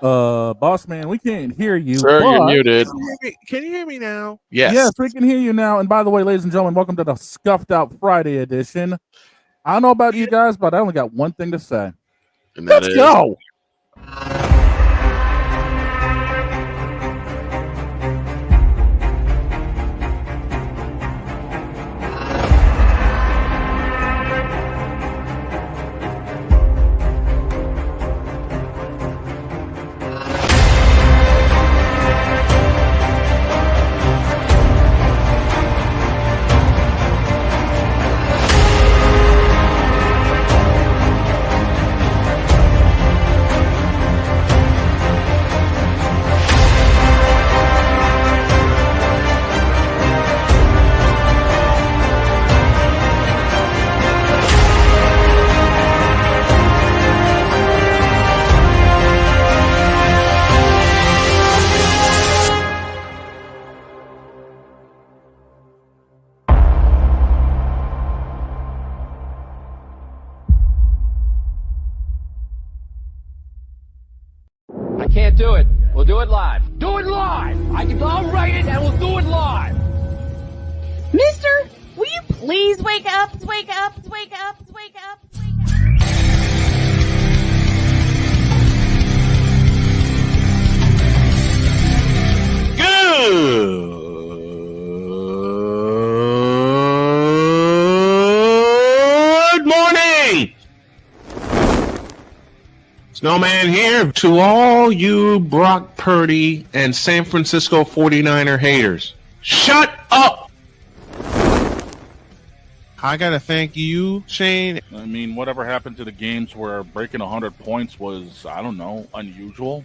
Boss man, we can't hear you, Sir, you're but muted. Can you hear me now? Yes. yes, we can hear you now. And by the way, ladies and gentlemen, welcome to the Scuffed Out Friday edition. I don't know about you guys, but I only got one thing to say. And that Let's is go. I can't do it. We'll do it live. Do it live! I'll write it and we'll do it live! Mister, will you please wake up, wake up, wake up, wake up, wake up? Good morning! Snowman here to all you Brock Purdy and San Francisco 49er haters. Shut up! I gotta thank you, Shane. I mean, whatever happened to the games where breaking 100 points was, I don't know, unusual?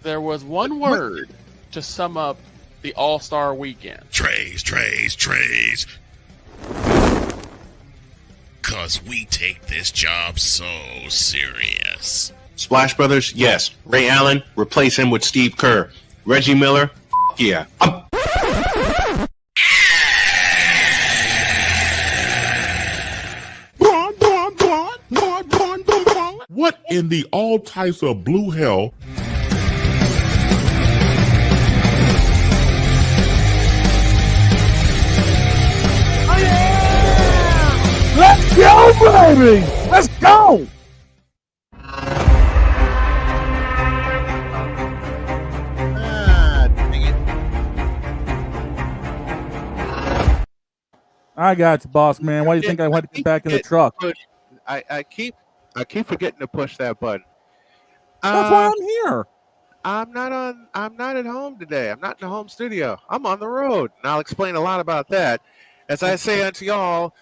There was one word to sum up the All-Star weekend. Trays. Cause we take this job so serious. Splash Brothers, yes. Ray Allen, replace him with Steve Kerr. Reggie Miller, yeah. What in the all types of blue hell? Let's go, baby! Let's go! Dang it. I got you, boss man. Why do you think I went to get back in the truck? I keep forgetting to push that button. That's why I'm here. I'm not at home today. I'm not in the home studio. I'm on the road. And I'll explain a lot about that. As I say unto y'all,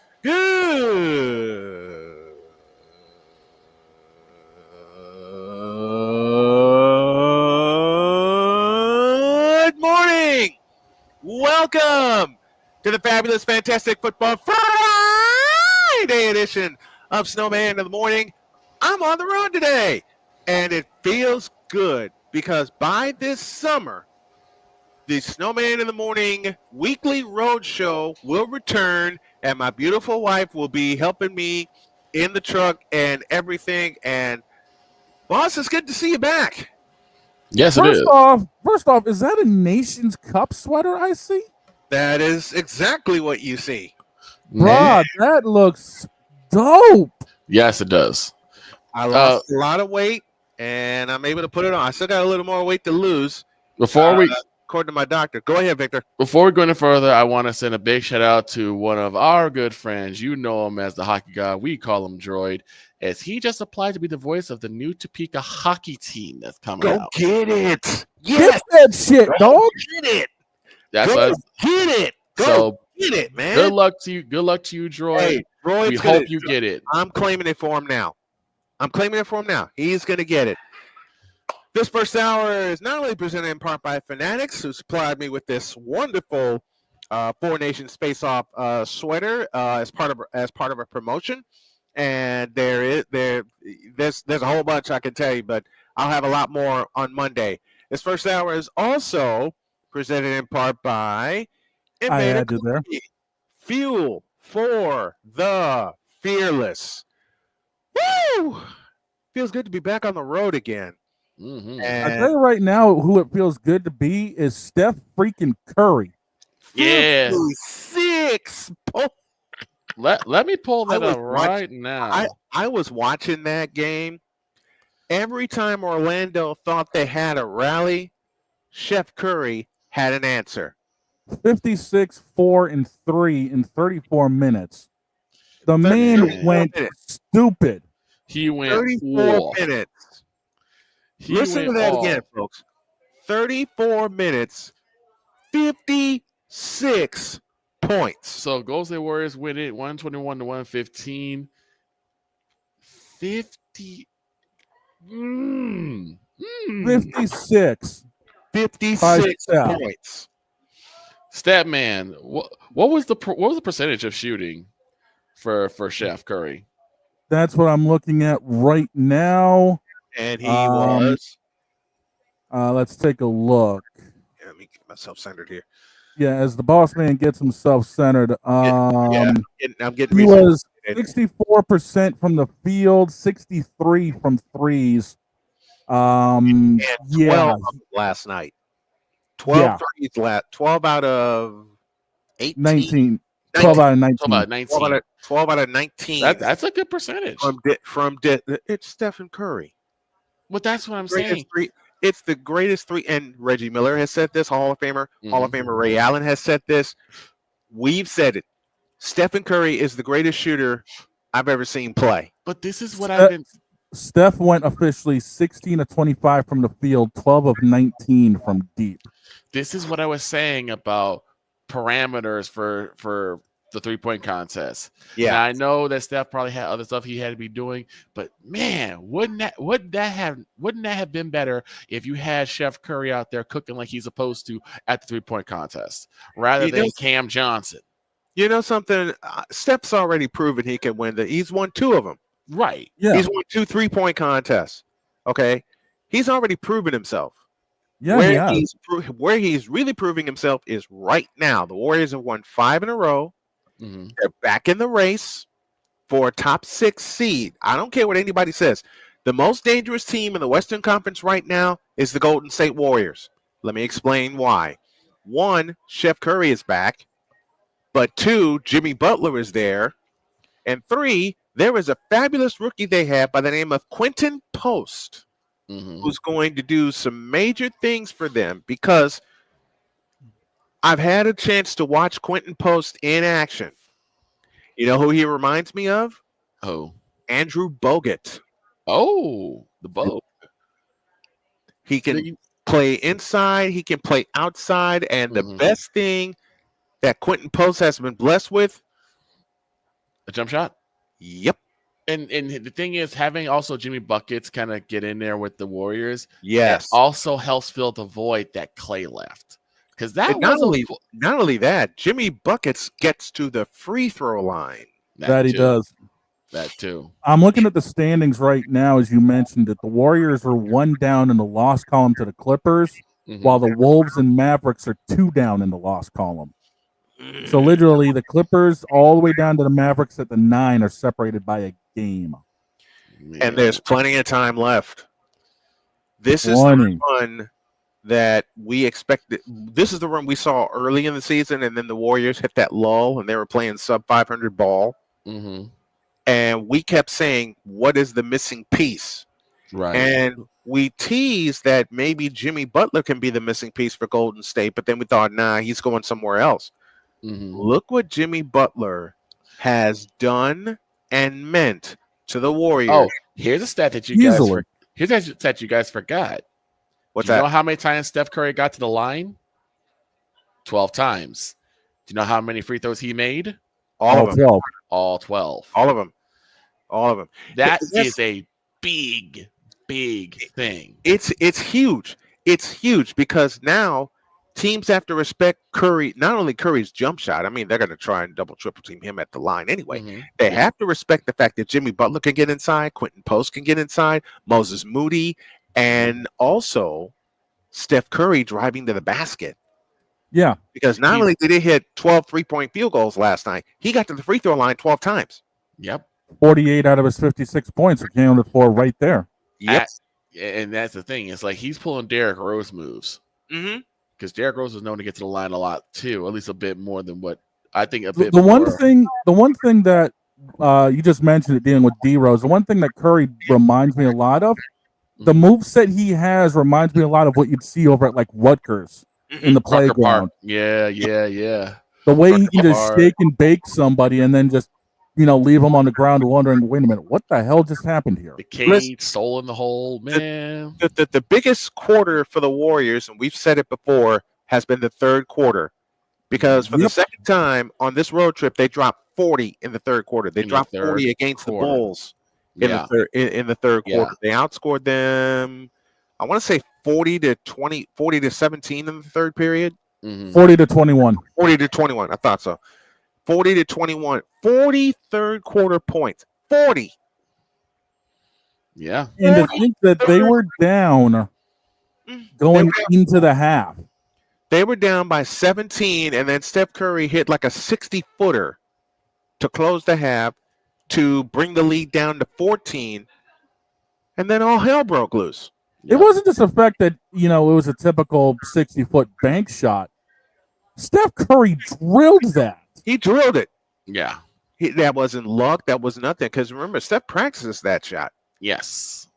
good morning. Welcome to the fabulous, fantastic football Friday edition of Snowman in the Morning. I'm on the road today, and it feels good because by this summer, the Snowman in the Morning weekly road show will return, and my beautiful wife will be helping me in the truck and everything. And boss, it's good to see you back. yes, it First is. off, is that a Nations Cup sweater I see? That is exactly what you see. Bruh, that looks dope. Yes, it does. I lost a lot of weight, and I'm able to put it on. I still got a little more weight to lose, Before we according to my doctor. Go ahead, Victor. Before we go any further, I want to send a big shout out to one of our good friends. You know him as the hockey guy. We call him Droid, as he just applied to be the voice of the new Topeka hockey team that's coming Go out. get it. Get Yes. that shit, dog. Get it. That's Go us. get it. Go So get it, man. good luck to you. Good luck to you, Droid. Hey, Roy's we gonna- hope you get it. I'm claiming it for him now. He's going to get it. This first hour is not only presented in part by Fanatics, who supplied me with this wonderful Four Nations Space Off sweater as part of a promotion, and there's a whole bunch I can tell you, but I'll have a lot more on Monday. This first hour is also presented in part by I added there. Fuel for the fearless. Woo! Feels good to be back on the road again. Mm-hmm. I tell you right now, who it feels good to be is Steph freaking Curry. Yeah. 56 points. Let me pull that was up right now. I was watching that game. Every time Orlando thought they had a rally, Chef Curry had an answer. 56, 4, and 3 in 34 minutes. The man 34 went minutes. stupid. He went 34 off. minutes. He Listen to went that off. again, folks. 34 minutes, 56 points. So Golden State Warriors win it 121 to 115. 50. 56. 56 Steph. points. Statman, what was the percentage of shooting for Chef Curry? That's what I'm looking at right now. And he was. Let's take a look. Let me get myself centered here. Yeah, as the boss man gets himself centered, I'm getting he was 64% from the field, 63 from threes. And 12 Yeah, last night. 12 threes last. 12 out of 18. 19. 12 out of 19. 12 out of 19. 12 out of 19. That's a good percentage. It's Stephen Curry. Well, that's what I'm saying. It's the greatest three. And Reggie Miller has said this. Hall of Famer Ray Allen has said this. We've said it. Stephen Curry is the greatest shooter I've ever seen play. But this is what I've been. Steph went officially 16 of 25 from the field, 12 of 19 from deep. This is what I was saying about parameters for the 3-point contest. Yeah, now, I know that Steph probably had other stuff he had to be doing, but man, wouldn't that have been better if you had Chef Curry out there cooking like he's supposed to at the 3-point contest rather than Cam Johnson? You know something? Steph's already proven he can win. He's won 2 of them. Right. Yeah. He's won 2 3-point contests. Okay, he's already proven himself. Yeah, where he's really proving himself is right now. The Warriors have won 5 in a row. Mm-hmm. They're back in the race for a top 6 seed. I don't care what anybody says. The most dangerous team in the Western Conference right now is the Golden State Warriors. Let me explain why. 1, Chef Curry is back. But 2, Jimmy Butler is there. And 3, there is a fabulous rookie they have by the name of Quentin Post, who's going to do some major things for them, because I've had a chance to watch Quentin Post in action. You know who he reminds me of? Oh. Andrew Bogut. Oh, the Bogut. He can play inside. He can play outside. And the best thing that Quentin Post has been blessed with, a jump shot. Yep. And the thing is, having also Jimmy Buckets kind of get in there with the Warriors, yes, also helps fill the void that Clay left. Because that not only that, Jimmy Buckets gets to the free throw line. That he does. That too. I'm looking at the standings right now, as you mentioned it. The Warriors are 1 down in the loss column to the Clippers, while the Wolves and Mavericks are 2 down in the loss column. So literally, the Clippers all the way down to the Mavericks at the 9 are separated by a game. And there's plenty of time left. This is the run that we expected. This is the run we saw early in the season, and then the Warriors hit that lull, and they were playing sub 500 ball. And we kept saying, what is the missing piece? Right. And we teased that maybe Jimmy Butler can be the missing piece for Golden State, but then we thought, nah, he's going somewhere else. Look what Jimmy Butler has done and meant to the Warriors. Oh, here's a stat that you guys forgot. What's Do you that? know how many times Steph Curry got to the line? 12 times. Do you know how many free throws he made? All of them. 12. All 12. All of them. All of them. That is a big thing. It's huge. It's huge because now teams have to respect Curry, not only Curry's jump shot. I mean, they're going to try and double, triple team him at the line anyway. They have to respect the fact that Jimmy Butler can get inside, Quentin Post can get inside, Moses Moody, and also Steph Curry driving to the basket. Yeah. Because not only did he hit 12 3-point field goals last night, he got to the free throw line 12 times. Yep. 48 out of his 56 points are counted for right there. Yep. And that's the thing. It's like he's pulling Derrick Rose moves. Mm-hmm. Because Derrick Rose is known to get to the line a lot too, at least a bit more than what I think. The one thing that you just mentioned, it dealing with D Rose. The one thing that Curry reminds me a lot of, the moveset he has reminds me a lot of what you'd see over at like Rutgers in the playground. Yeah. The way he can just shake and bake somebody and then just leave them on the ground wondering, wait a minute, what the hell just happened here? The cage, soul in the hole, man. The biggest quarter for the Warriors, and we've said it before, has been the third quarter. Because for the second time on this road trip, they dropped 40 in the third quarter. They dropped 40 against the Bulls in the third quarter. They outscored them, I want to say 40 to 17 in the third period. 40 to 21. 40 to 21. I thought so. 40 to 21. 40 third quarter points. 40. Yeah. And to think that they were down going into the half. They were down by 17, and then Steph Curry hit like a 60-footer to close the half to bring the lead down to 14, and then all hell broke loose. It wasn't just the fact that, it was a typical 60-foot bank shot. Steph Curry drilled that. He drilled it. Yeah. That wasn't luck. That was nothing. Because remember, Steph practices that shot. Yes.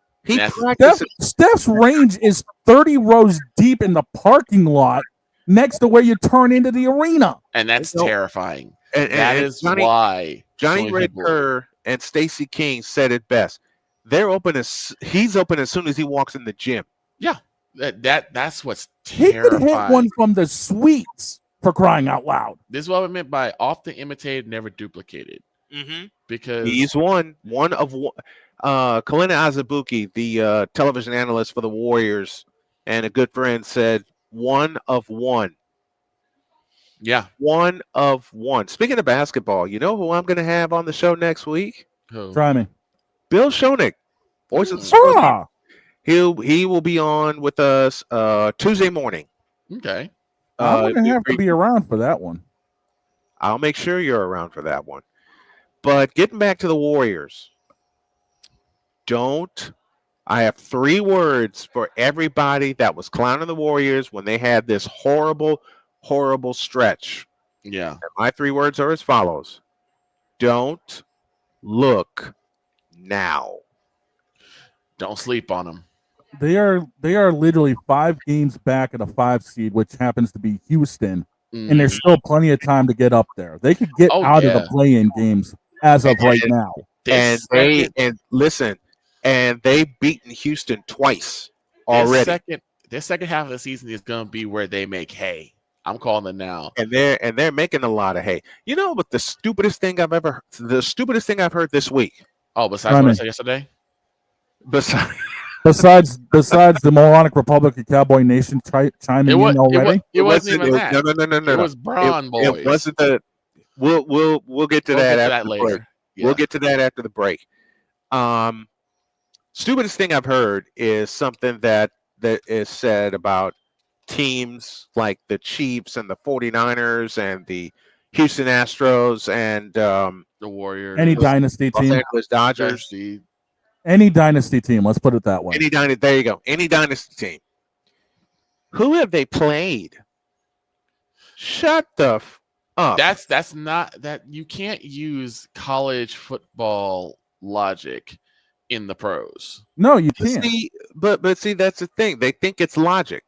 Steph's range is 30 rows deep in the parking lot next to where you turn into the arena. And that's terrifying. And that is why Johnny Red Kerr and Stacey King said it best. He's open as soon as he walks in the gym. Yeah. That's what's terrifying. He could hit one from the suites, for crying out loud. This is what I meant by often imitated, never duplicated. Mm-hmm. Because he's one of one. Kalina Azubuike, the television analyst for the Warriors, and a good friend, said one of one. Yeah. One of one. Speaking of basketball, you know who I'm going to have on the show next week? Who? Try me. Bill Schoenig, voice of the Spurs. Ah. He will be on with us Tuesday morning. Okay. I'm going to have to be around for that one. I'll make sure you're around for that one. But getting back to the Warriors, I have 3 words for everybody that was clowning the Warriors when they had this horrible, horrible stretch. Yeah. And my 3 words are as follows. Don't look now. Don't sleep on them. They are literally 5 games back at a 5 seed, which happens to be Houston, and there's still plenty of time to get up there. They could get out of the play-in games as of right now. And they've beaten Houston twice already. This second half of the season is going to be where they make hay. I'm calling it now. And they're making a lot of hay. You know what the stupidest thing I've heard this week? Oh, besides what I said yesterday? Besides the moronic Republic of Cowboy Nation chiming in already? It wasn't even that. No. It was Braun Boys. It wasn't the. We'll get to that after the break. Yeah. We'll get to that after the break. Stupidest thing I've heard is something that is said about teams like the Chiefs and the 49ers and the Houston Astros and the Warriors. Any dynasty team. Los Angeles Dodgers. Any dynasty team, let's put it that way. There you go. Any dynasty team. Who have they played? Shut the up. That's not that you can't use college football logic in the pros. No, you can't. But see, that's the thing. They think it's logic.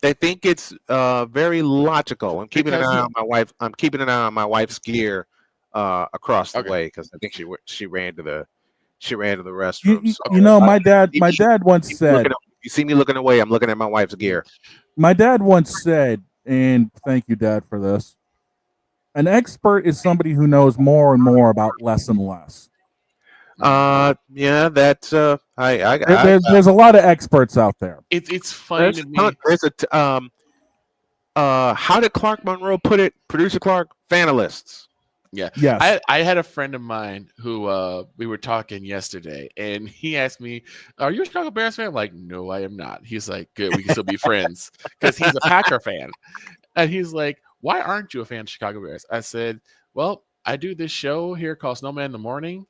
They think it's very logical. I'm keeping an eye on my wife. I'm keeping an eye on my wife's gear across the way because I think she ran to the restroom. My dad once said. You see me looking away. I'm looking at my wife's gear. My dad once said, and thank you, Dad, for this. An expert is somebody who knows more and more about less and less. Yeah, that's there's a lot of experts out there. It's funny to me. There's how did Clark Monroe put it? Producer Clark, fanalists. Yeah. Yes. I had a friend of mine who we were talking yesterday, and he asked me, "Are you a Chicago Bears fan?" I'm like, no, I am not. He's like, good, we can still be friends because he's a Packer fan. And he's like, why aren't you a fan of Chicago Bears? I said, well, I do this show here called Snowman in the Morning,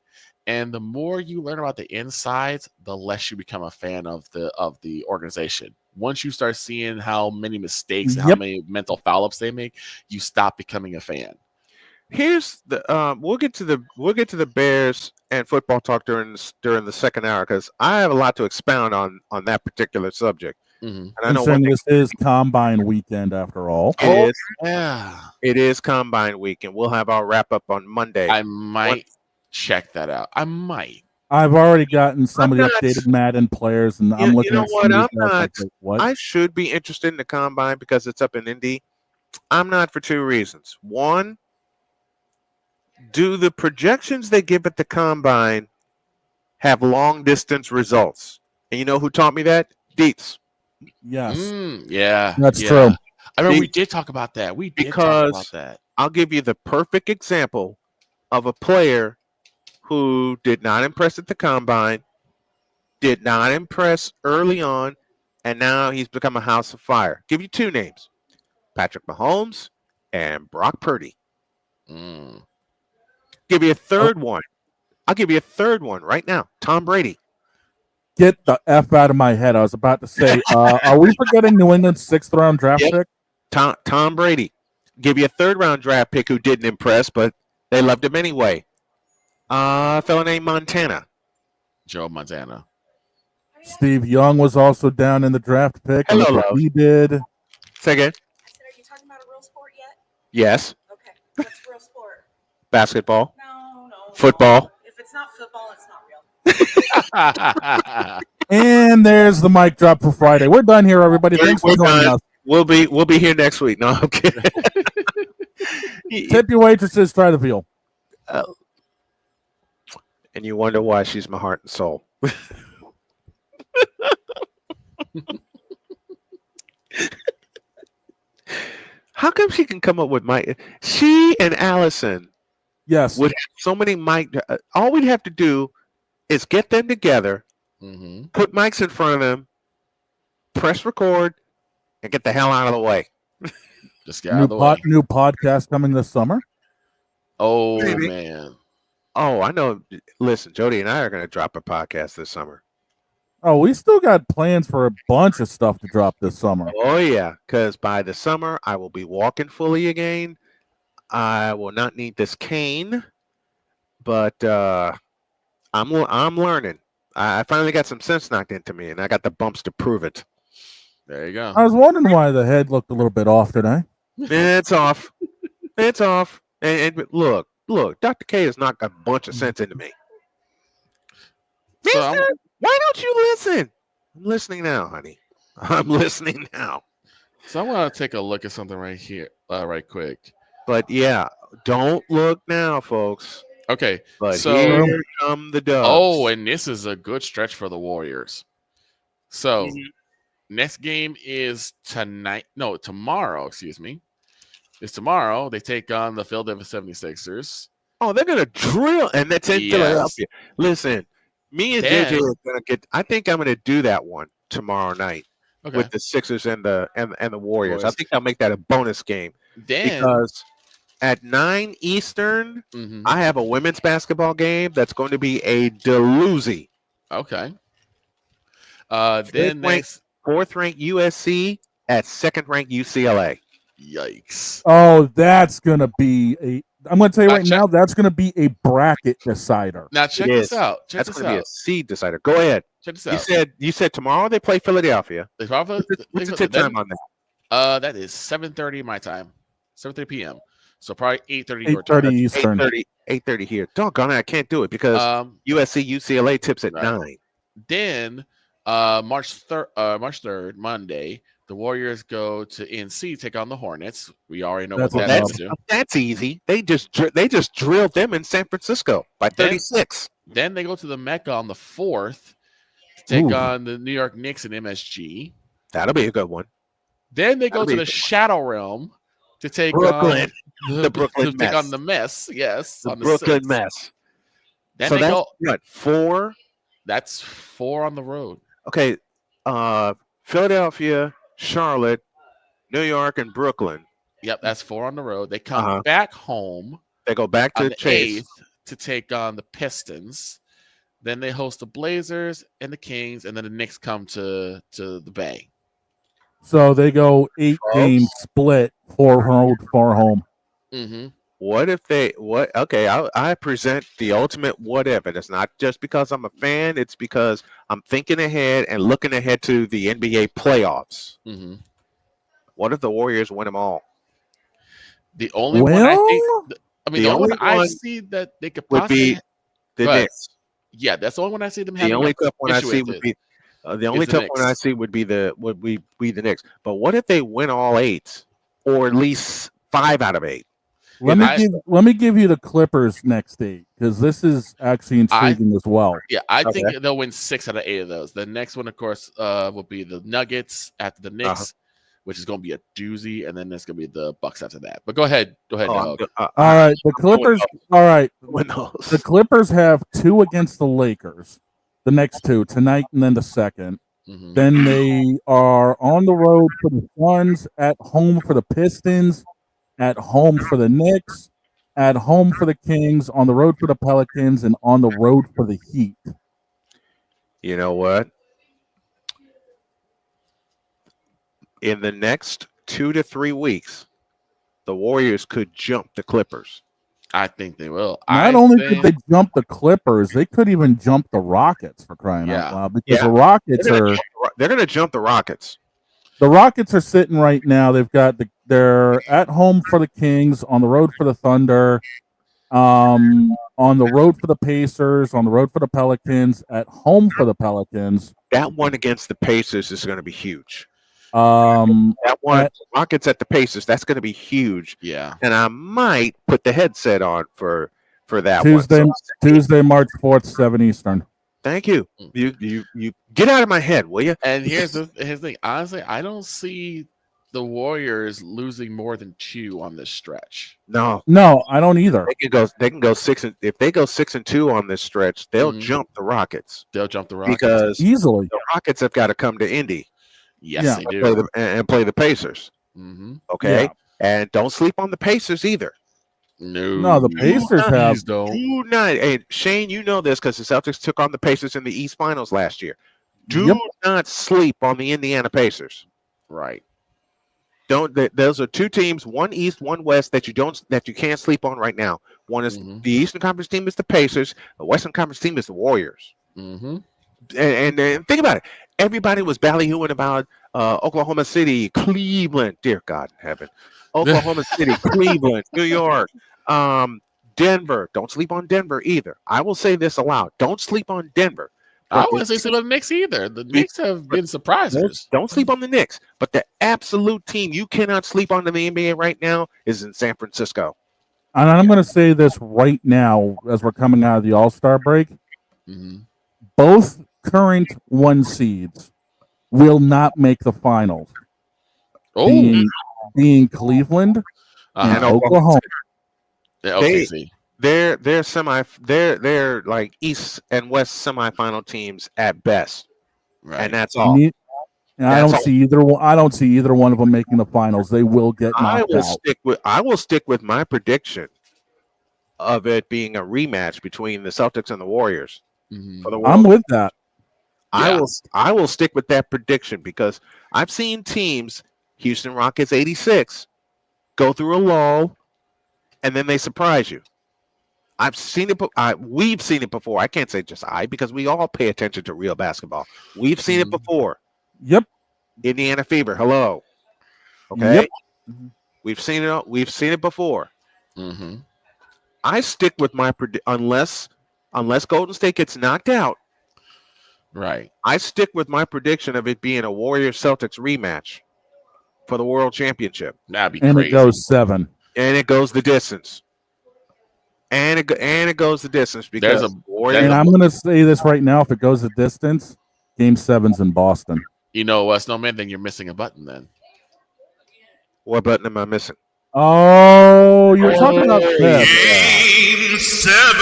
and the more you learn about the insides, the less you become a fan of the organization. Once you start seeing how many mistakes and how Yep. many mental foul-ups they make, you stop becoming a fan. Here's the we'll get to the Bears and football talk during the second hour, because I have a lot to expound on that particular subject. Mm-hmm. And I know one Considering thing, this is Combine weekend after all. Yeah, it is Combine week, and we'll have our wrap up on Monday. I might check that out. I might. I've already gotten some of the I'm not- updated Madden players, and I'm You looking know at some what? of these I'm guys not. like, what? I should be interested in the Combine because it's up in Indy. I'm not, for two reasons. One, do the projections they give at the Combine have long distance results? And you know who taught me that? Dietz. Yes, Yeah, that's yeah. true. I remember we did talk about that. We did talk about that. I'll give you the perfect example of a player who did not impress at the Combine, did not impress early on, and now he's become a house of fire. Give you two names: Patrick Mahomes and Brock Purdy. Mm. Give you a third one. I'll give you a third one right now: Tom Brady. Get the F out of my head. I was about to say, are we forgetting New England's 6th round draft Yep. pick? Tom Brady. Give you a third round draft pick who didn't impress, but they loved him anyway. A fellow named Montana. Joe Montana. Steve Young was also down in the draft pick. And Hello, look what love. he did. Say again. I said, are you talking about a real sport yet? Yes. Okay. What's a real sport? Basketball. No. Football. If it's not football, it's not real. And there's the mic drop for Friday. We're done here, everybody. Thanks for We're joining done. us. We'll be here next week. No, I'm kidding. Tip your waitresses, try the veal. And you wonder why she's my heart and soul. How come she can come up with she and Allison Yes. would have so many all we'd have to do is get them together, Mm-hmm. put mics in front of them, press record, and get the hell out of the way. Just get out of the way. New podcast coming this summer. Oh, Maybe. man. Oh, I know. Listen, Jody and I are going to drop a podcast this summer. Oh, we still got plans for a bunch of stuff to drop this summer. Oh, yeah, because by the summer, I will be walking fully again. I will not need this cane, but I'm learning. I finally got some sense knocked into me, and I got the bumps to prove it. There you go. I was wondering why the head looked a little bit off today. It's off. It's off. And look, Dr. K has knocked a bunch of sense into me. So Mister, why don't you listen? I'm listening now, honey. I'm listening now. So I want to take a look at something right here, right quick. But yeah, don't look now, folks. Okay. But So- here come the Dubs. Oh, and this is a good stretch for the Warriors. So next game is tonight. No, tomorrow, excuse me. It's tomorrow. They take on the Philadelphia 76ers. Oh, they're gonna drill, and that's in Yes. Philadelphia. Listen, me and Then- JJ are gonna get. I think I'm gonna do that one tomorrow night Okay. with the Sixers and the Warriors. I Warriors. think I'll make that a bonus game Then because at 9 Eastern, Mhm. I have a women's basketball game that's going to be a delusie. Okay. Then next, 4th ranked USC at 2nd ranked UCLA. yikes. Oh, that's gonna be a. I'm gonna tell you Now right now, that's gonna be a bracket decider. Now check It this is. out. Check That's this going to be a out. seed decider. Go ahead. Check this You out. said tomorrow they play Philadelphia. They probably, What's the tip time on that? that is 7:30 my time, 7:30 p.m. So probably 8:30 your time. 8:30 Eastern. 8:30 here. Doggone it, I can't do it because USC UCLA tips at right. 9. Then March 3rd, Monday, the Warriors go to NC, take on the Hornets. We already know That's what a that's dub. going to do. That's easy. They just drilled them in San Francisco by 36. Then they go to the Mecca on the 4th to take Ooh. on the New York Knicks and MSG. That'll be a good one. Then they go That'll to be the a good one. Shadow Realm to take Brooklyn. on The Brooklyn to take Mess. on the Mess. Yes, The on the Brooklyn 6th. mess. Then So they that's go. what, 4? That's 4 on the road. Okay. Philadelphia, Charlotte, New York, and Brooklyn. Yep, that's 4 on the road. They come Uh-huh. back home They go back on to the Chase. 8th to take on the Pistons. Then they host the Blazers and the Kings, and then the Knicks come to the Bay. So they go 8 games split, 4 road, 4 home. Mm-hmm. What if they okay, I present the ultimate what if, and it's not just because I'm a fan, it's because I'm thinking ahead and looking ahead to the NBA playoffs. Mm-hmm. What if the Warriors win them all? The only one I think, the the only one only I one see that they could would possibly be the Go ahead. Knicks. Yeah, that's the only one I see them The having only an tough one I issue see with would it. be the only the tough one I Knicks. see would be the Knicks. But what if they win all 8, or at least 5 out of 8? Let me give you the Clippers next 8, because this is actually intriguing as well. Yeah, I think they'll win 6 out of 8 of those. The next one, of course, will be the Nuggets after the Knicks, which is going to be a doozy, and then there's going to be the Bucks after that. But go ahead, Doug. All right, the Clippers. All right, the Clippers have 2 against the Lakers, the next 2 tonight, and then the second. Mm-hmm. Then they are on the road for the Suns, at home for the Pistons, at home for the Knicks, at home for the Kings, on the road for the Pelicans, and on the road for the Heat. You know what? In the next 2 to 3 weeks, the Warriors could jump the Clippers. I think they will. Not only could they jump the Clippers, they could even jump the Rockets, for crying out loud, because the Rockets they're going to jump the Rockets. The Rockets are sitting right now. They've got they're at home for the Kings, on the road for the Thunder, on the road for the Pacers, on the road for the Pelicans, at home for the Pelicans. That one against the Pacers is going to be huge. That one, Rockets at the Pacers, that's going to be huge. Yeah. And I might put the headset on for that Tuesday, one. Tuesday, March 4th, 7 Eastern. Thank you. You get out of my head, will you? And here's the thing. Honestly, I don't see the Warriors losing more than 2 on this stretch. No, I don't either. They can go 6 and if they go 6-2 on this stretch, they'll jump the Rockets. They'll jump the Rockets because easily. The Rockets have got to come to Indy. Yes, they do. Play the Pacers. Mm-hmm. Okay, and don't sleep on the Pacers either. No, the Pacers have. Do not. Hey, Shane, you know this because the Celtics took on the Pacers in the East Finals last year. Do not sleep on the Indiana Pacers. Right. Don't. Those are 2 teams, one East, one West, that you can't sleep on right now. One is the Eastern Conference team is the Pacers. The Western Conference team is the Warriors. Mm-hmm. And think about it. Everybody was ballyhooing about Oklahoma City, Cleveland. Dear God in heaven. Oklahoma City, Cleveland, New York, Denver. Don't sleep on Denver either. I will say this aloud. Don't sleep on Denver. I wouldn't say sleep on the Knicks either. The Knicks have been surprisers. Don't sleep on the Knicks. But the absolute team you cannot sleep on in the NBA right now is in San Francisco. And I'm going to say this right now as we're coming out of the All-Star break. Mm-hmm. Both current 1 seeds will not make the finals. Being Cleveland and Oklahoma. They're like East and West semifinal teams at best, and that's all. I don't see either one. I don't see either one of them making the finals. They will get knocked out. I will stick with my prediction of it being a rematch between the Celtics and the Warriors. For the I'm with that. I will stick with that prediction because I've seen teams, Houston Rockets 86, go through a lull, and then they surprise you. I've seen it. We've seen it before. I can't say just because we all pay attention to real basketball. We've seen it before. Yep. Indiana Fever. Hello. Okay. Yep. We've seen it. We've seen it before. Mm-hmm. I stick with my unless Golden State gets knocked out. Right. I stick with my prediction of it being a Warriors Celtics rematch for the World Championship. That'd be and crazy. It goes 7. And it goes the distance. And it goes the distance because and I'm going to say this right now: if it goes the distance, Game 7's in Boston. You know what, Snowman? Then you're missing a button. Then what button am I missing? Oh, you're talking about this. Game 7.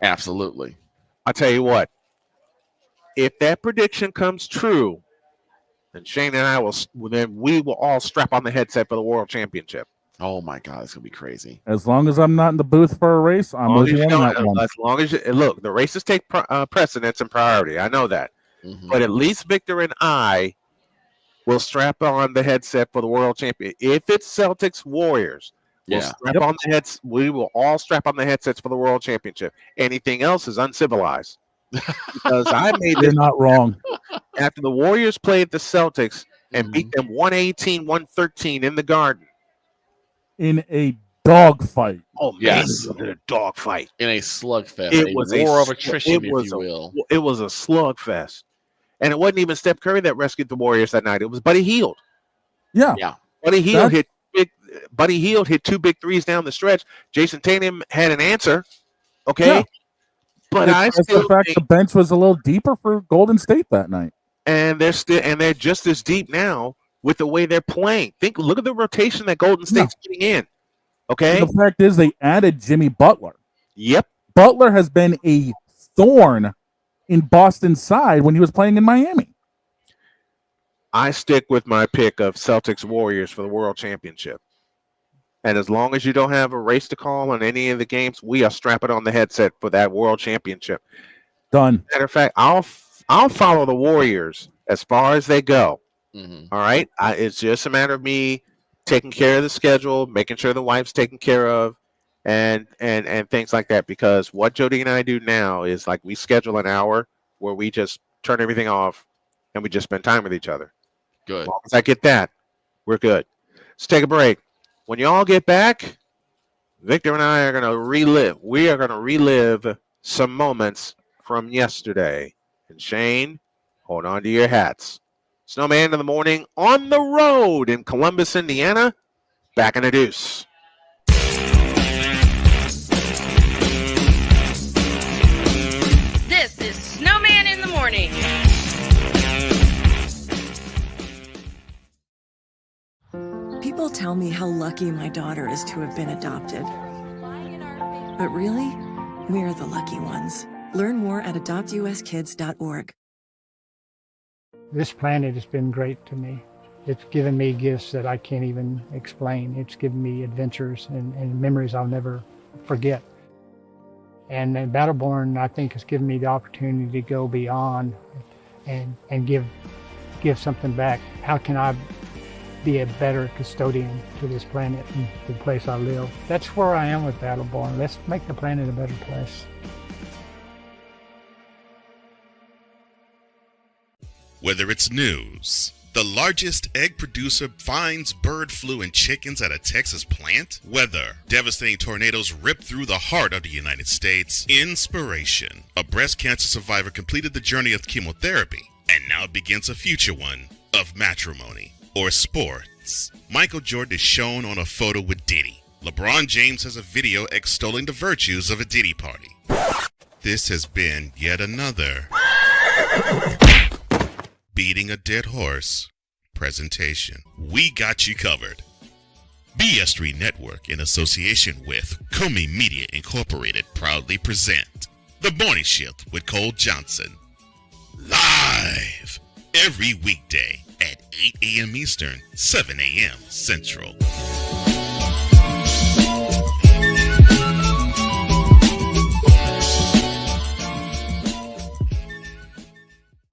Absolutely. I tell you what, if that prediction comes true, and Shane and I we will all strap on the headset for the World Championship. Oh my God, it's gonna be crazy. As long as I'm not in the booth for a race, I'm with you on that one. As long as look, the races take precedence and priority. I know that, but at least Victor and I will strap on the headset for the World Champion. If it's Celtics Warriors, we will all strap on the headsets for the World Championship. Anything else is uncivilized. Because I made You're not wrong. After the Warriors played the Celtics and beat them 118-113 in the Garden. In a dogfight. Oh, man, yes. In a dogfight. In a slugfest. It was a war of attrition, if you will. It was a slugfest. And it wasn't even Steph Curry that rescued the Warriors that night. It was Buddy Hield. Yeah. Buddy Hield hit 2 big threes down the stretch. Jason Tatum had an answer. Okay. Yeah. But I still the fact the bench was a little deeper for Golden State that night. And they're just as deep now with the way they're playing. Look at the rotation that Golden State's getting in. Okay. And the fact is they added Jimmy Butler. Yep. Butler has been a thorn in Boston's side when he was playing in Miami. I stick with my pick of Celtics Warriors for the World Championship. And as long as you don't have a race to call on any of the games, we are strapping on the headset for that World Championship. Done. Matter of fact, I'll follow the Warriors as far as they go. All right? It's just a matter of me taking care of the schedule, making sure the wife's taken care of, and things like that. Because what Jody and I do now is like we schedule an hour where we just turn everything off and we just spend time with each other. Good. As long as I get that, we're good. Let's take a break. When you all get back, Victor and I are going to relive. We are going to relive some moments from yesterday. And Shane, hold on to your hats. Snowman in the morning on the road in Columbus, Indiana. Back in a deuce. This is Snowman in the morning. People tell me how lucky my daughter is to have been adopted. But really, we're the lucky ones. Learn more at adoptuskids.org. This planet has been great to me. It's given me gifts that I can't even explain. It's given me adventures and memories I'll never forget. And Battleborn, I think, has given me the opportunity to go beyond and give something back. How can I be a better custodian to this planet and the place I live? That's where I am with Battleborn. Let's make the planet a better place. Whether it's news, the largest egg producer finds bird flu in chickens at a Texas plant, weather, devastating tornadoes rip through the heart of the United States, inspiration, a breast cancer survivor completed the journey of chemotherapy and now begins a future one of matrimony or sports. Michael Jordan is shown on a photo with Diddy. LeBron James has a video extolling the virtues of a Diddy party. This has been yet another Beating a Dead Horse presentation. We got you covered. BS3 Network, in association with Comey Media Incorporated, proudly present The Morning Shift with Cole Johnson. Live every weekday at 8 a.m. Eastern, 7 a.m. Central.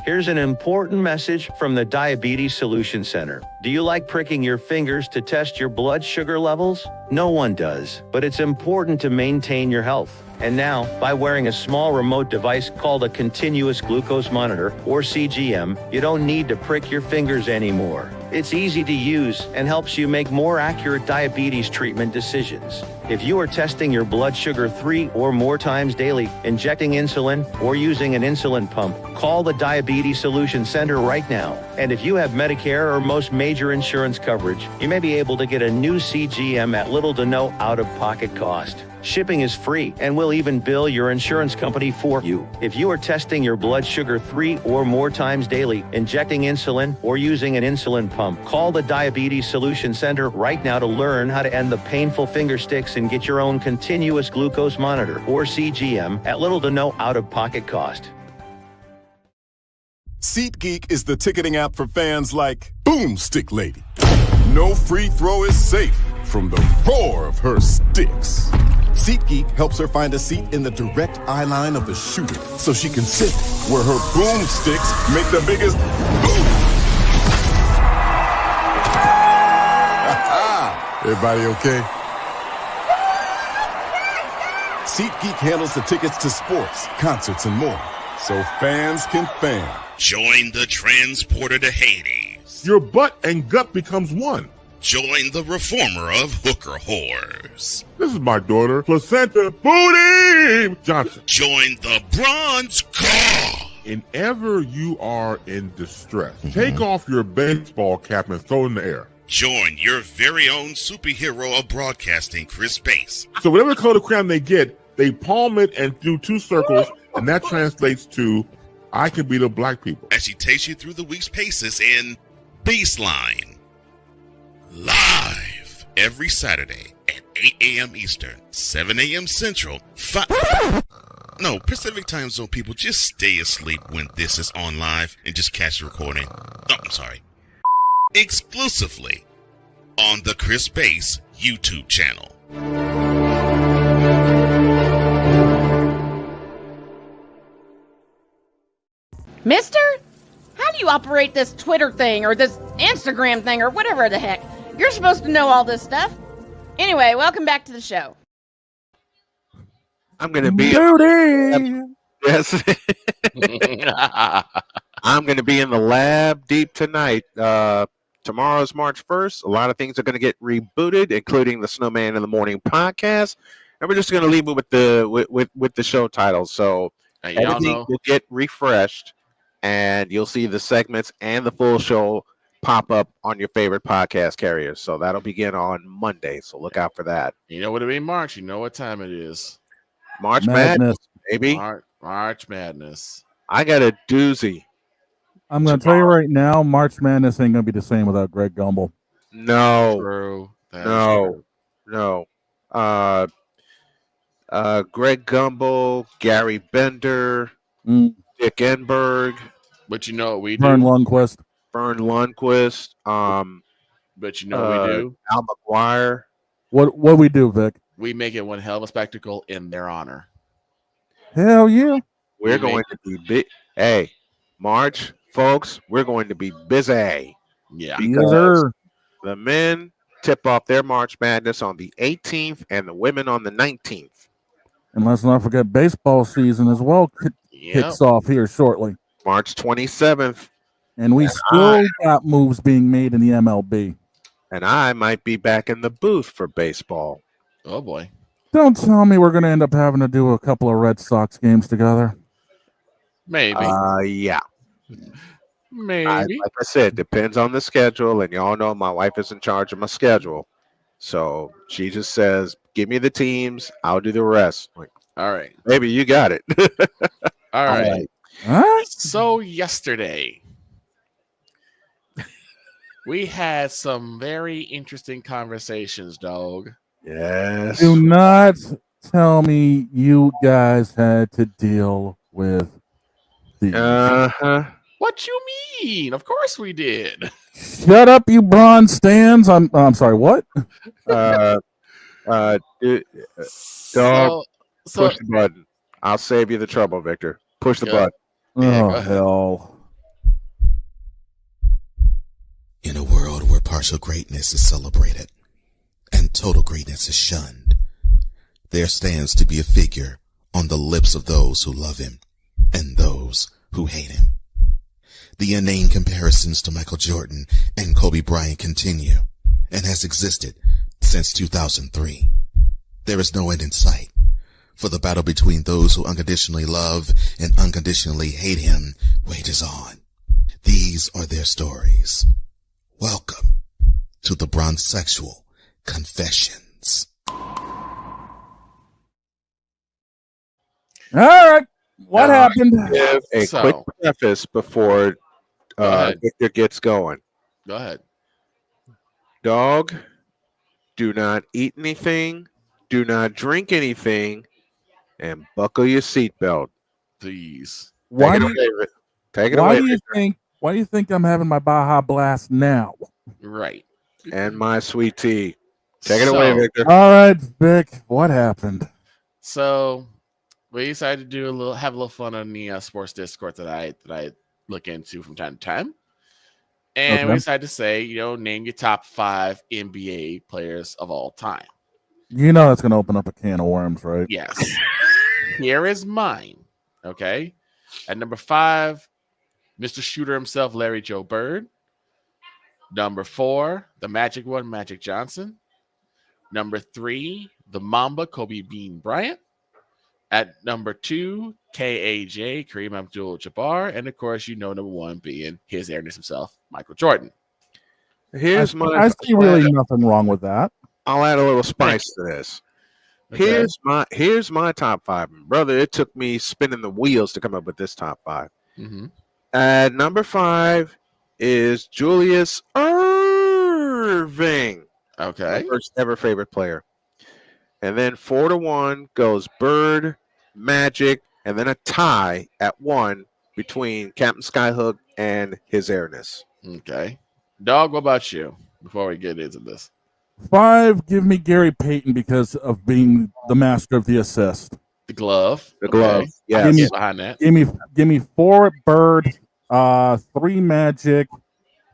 Here's an important message from the Diabetes Solution Center. Do you like pricking your fingers to test your blood sugar levels? No one does, but it's important to maintain your health. And now, by wearing a small remote device called a continuous glucose monitor, or CGM, you don't need to prick your fingers anymore. It's easy to use and helps you make more accurate diabetes treatment decisions. If you are testing your blood sugar 3 or more times daily, injecting insulin, or using an insulin pump, call the Diabetes Solution Center right now. And if you have Medicare or most major insurance coverage, you may be able to get a new CGM at little to no out-of-pocket cost. Shipping is free and we'll even bill your insurance company for you. If you are testing your blood sugar 3 or more times daily, injecting insulin, or using an insulin pump, call the Diabetes Solution Center right now to learn how to end the painful finger sticks and get your own continuous glucose monitor, or CGM, at little to no out-of-pocket cost. SeatGeek is the ticketing app for fans like Boomstick Lady. No free throw is safe from the roar of her sticks. SeatGeek helps her find a seat in the direct eye line of the shooter so she can sit where her boomsticks make the biggest boom. Everybody okay? SeatGeek handles the tickets to sports, concerts, and more, so fans can fan. Join the transporter to Hades. Your butt and gut becomes one. Join the reformer of hooker whores. This is my daughter, Placenta Booty Johnson. Join the bronze car. Whenever you are in distress, take off your baseball cap and throw it in the air. Join your very own superhero of broadcasting, Chris Bass. So whatever color crayon they get, they palm it and do 2 circles, and that translates to, I can beat up black people. As she takes you through the week's paces in Baseline. Live every Saturday at 8 a.m. Eastern, 7 a.m. Central, Pacific Time Zone people, just stay asleep when this is on live and just catch the recording. Oh, I'm sorry. Exclusively on the Chris Bass YouTube channel. Mister, how do you operate this Twitter thing or this Instagram thing or whatever the heck? You're supposed to know all this stuff. Anyway, welcome back to the show. I'm going to be yes. I'm going to be in the lab deep tonight. Tomorrow's March 1st. A lot of things are going to get rebooted, including the Snowman in the Morning podcast, and we're just going to leave it with the show title. So everything will get refreshed, and you'll see the segments and the full show pop up on your favorite podcast carriers. So that'll begin on Monday. So look out for that. You know what it means, March. You know what time it is. March Madness, baby. March Madness. I got a doozy. I'm going to tell you right now, March Madness ain't going to be the same without Greg Gumbel. No. True. No. Greg Gumbel, Gary Bender, Dick Enberg. But you know what we do? Vern Lundquist. But you know what we do? Al McGuire. What we do, Vic? We make it one hell of a spectacle in their honor. Hell yeah. We're going to be big. Hey, March, folks, we're going to be busy. Yeah. Because the men tip off their March Madness on the 18th and the women on the 19th. And let's not forget baseball season as well kicks off here shortly. March 27th. And we still got moves being made in the MLB. And I might be back in the booth for baseball. Oh, boy. Don't tell me we're going to end up having to do a couple of Red Sox games together. Maybe. Yeah. Maybe. Like I said, depends on the schedule. And y'all know my wife is in charge of my schedule. So she just says, give me the teams. I'll do the rest. Like, all right. Maybe you got it. All right. Huh? So yesterday, we had some very interesting conversations, dog. Yes. Do not tell me you guys had to deal with these. What you mean? Of course we did. Shut up, you bronze stands. I'm sorry, what? Dog, push the button. I'll save you the trouble, Victor. Push the button. Oh, hell. In a world where partial greatness is celebrated and total greatness is shunned, there stands to be a figure on the lips of those who love him and those who hate him. The inane comparisons to Michael Jordan and Kobe Bryant continue and has existed since 2003. There is no end in sight, for the battle between those who unconditionally love and unconditionally hate him wages on. These are their stories. Welcome to the Bronzexual Confessions. All right. What happened? Give a quick preface before Victor gets going. Go ahead. Dog, do not eat anything, do not drink anything, and buckle your seatbelt. Please. Why Take it Why away, do you Victor. think? Why do you think I'm having my Baja Blast now? Right. And my sweet tea. Take it away, Victor. All right, Vic. What happened? So we decided to have a little fun on the sports Discord that I look into from time to time, and we decided to say, name your top 5 NBA players of all time. You know that's going to open up a can of worms, right? Yes. Here is mine. Okay. At number 5, Mr. Shooter himself, Larry Joe Bird. Number 4, the Magic one, Magic Johnson. Number 3, the Mamba, Kobe Bean Bryant. At number 2, KAJ, Kareem Abdul-Jabbar. And, of course, number 1 being his airness himself, Michael Jordan. I see really nothing wrong with that. I'll add a little spice to this. Okay. Here's my top 5. Brother, it took me spinning the wheels to come up with this top 5. Mm-hmm. At number 5 is Julius Irving. Okay. My first ever favorite player. And then 4-1 goes Bird, Magic, and then a tie at 1 between Captain Skyhook and his airness. Okay. Dog, what about you before we get into this? 5, give me Gary Payton because of being the master of the assist. The glove. The glove. Okay. Yes. I can get behind that. Give me 4 at Bird, 3 Magic,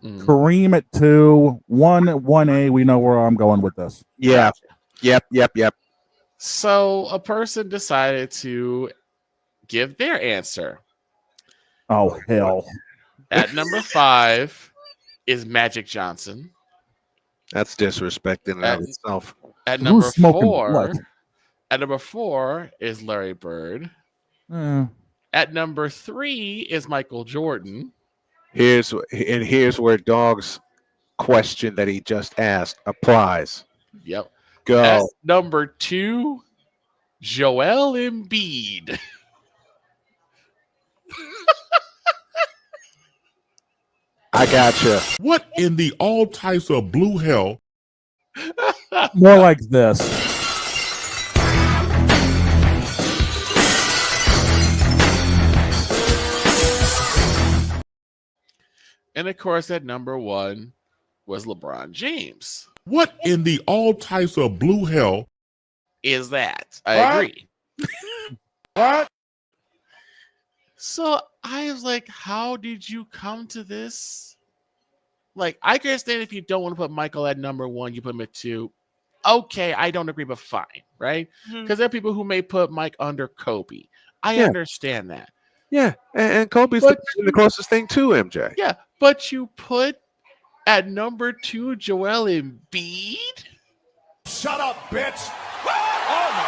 Kareem at 2, 1 at 1A. We know where I'm going with this. Yeah. Yep. So a person decided to give their answer. Oh, hell. At number 5 is Magic Johnson. That's disrespect in and of itself. At number Who's smoking 4, what? at number 4 is Larry Bird. At number 3 is Michael Jordan. Here's where Dog's question that he just asked applies. Yep. Go. At number 2, Joel Embiid. I gotcha. What in the all types of blue hell? More like this. And of course, at number 1 was LeBron James. What in the all types of blue hell is that? I agree. What? So I was like, how did you come to this? Like, I can understand if you don't want to put Michael at number 1, you put him at 2. Okay, I don't agree, but fine, right? Because there are people who may put Mike under Kobe. I understand that. Yeah, and Kobe's the closest thing to MJ. Yeah, but you put at number 2 Joel Embiid? Shut up, bitch! Oh my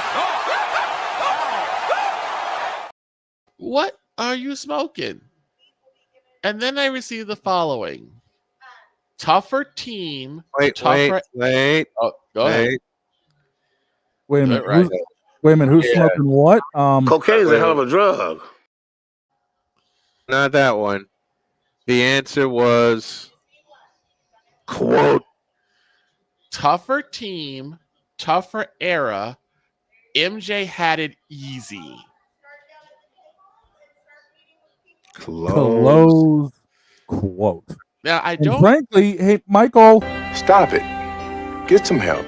God! What are you smoking? And then I received the following. Tougher team. Wait. Oh, go ahead. Wait a minute. Right. Who's smoking what? Cocaine is a hell of a drug. Not that one. The answer was quote tougher team, tougher era. MJ had it easy. Close quote. Now I And don't. frankly, hey Michael, stop it. Get some help.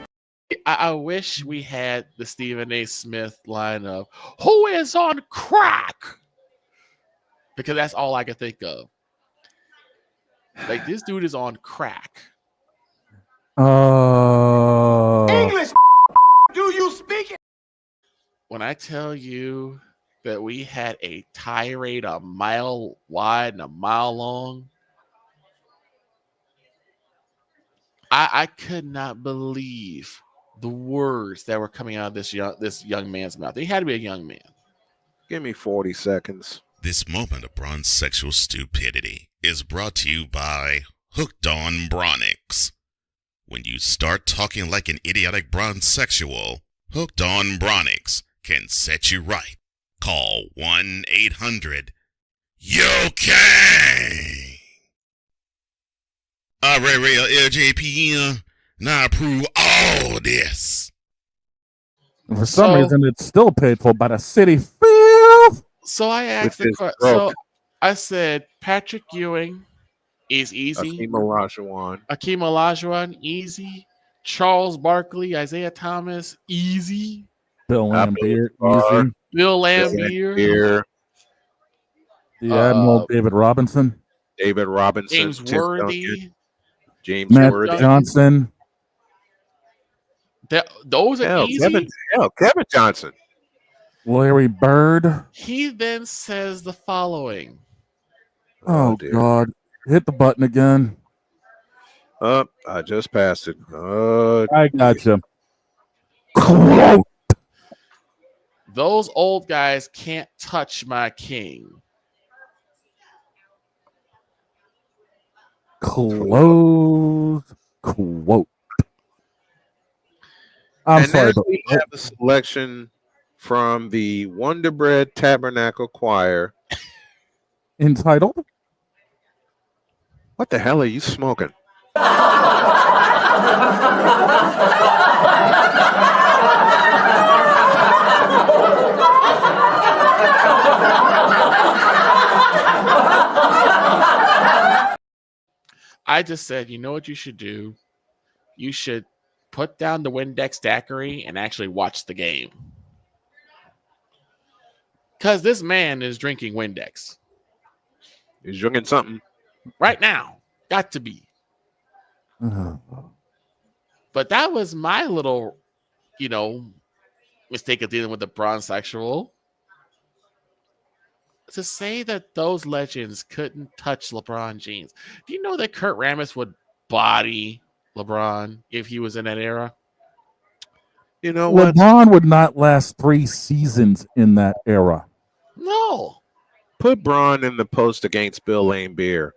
I wish we had the Stephen A. Smith line of "Who is on crack?" because that's all I could think of. Like, this dude is on crack. English, do you speak it? When I tell you that we had a tirade a mile wide and a mile long, I could not believe the words that were coming out of this young man's mouth. He had to be a young man. Give me 40 seconds. This moment of bronze sexual stupidity is brought to you by Hooked on Bronix. When you start talking like an idiotic bronze sexual, Hooked on Bronix can set you right. Call 1-800-YOKAY. I real LJPM, and I approve all this. for some reason, it's still paid for by the city. Filth. So I asked Which is the broke. I said Patrick Ewing is easy. Akeem Olajuwon. Akeem Olajuwon, easy. Charles Barkley, Isaiah Thomas, easy. Bill Lambier, easy. Bill Lambier. The Admiral David Robinson. David Robinson. James Worthy. James Matt Worthy. Johnson. Those are easy. Kevin Johnson. Larry Bird. He then says the following. Oh, God. Hit the button again. I just passed it. I got you. Those old guys can't touch my king. Close quote. I'm sorry, next but we have a selection from the Wonder Bread Tabernacle Choir. Entitled? What the hell are you smoking? I just said, you know what you should do? You should put down the Windex daiquiri and actually watch the game. Because this man is drinking Windex. He's drinking something. Right now. Got to be. But that was my little, mistake of dealing with the bronze sexual. To say that those legends couldn't touch LeBron James. Do you know that Kurt Rambis would body LeBron if he was in that era? You know what? LeBron would not last 3 seasons in that era. No. Put Braun in the post against Bill Lambier.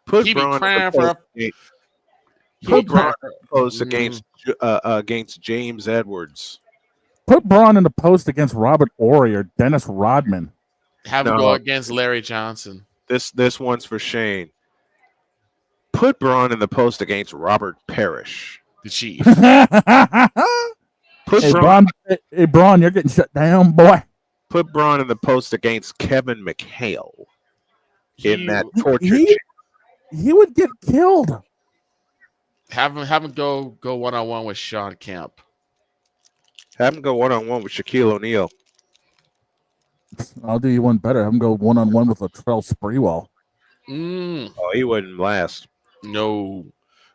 Put Braun in the post against James Edwards. Put Braun in the post against Robert Ory or Dennis Rodman. Have him go against Larry Johnson. This one's for Shane. Put Braun in the post against Robert Parrish. The Chief. Hey, Braun, you're getting shut down, boy. Put Braun in the post against Kevin McHale in that torture. He would get killed. Have him go one-on-one with Sean Kemp. Have him go one-on-one with Shaquille O'Neal. I'll do you one better. Have him go one-on-one with Latrell Sprewell. Oh, he wouldn't last. No.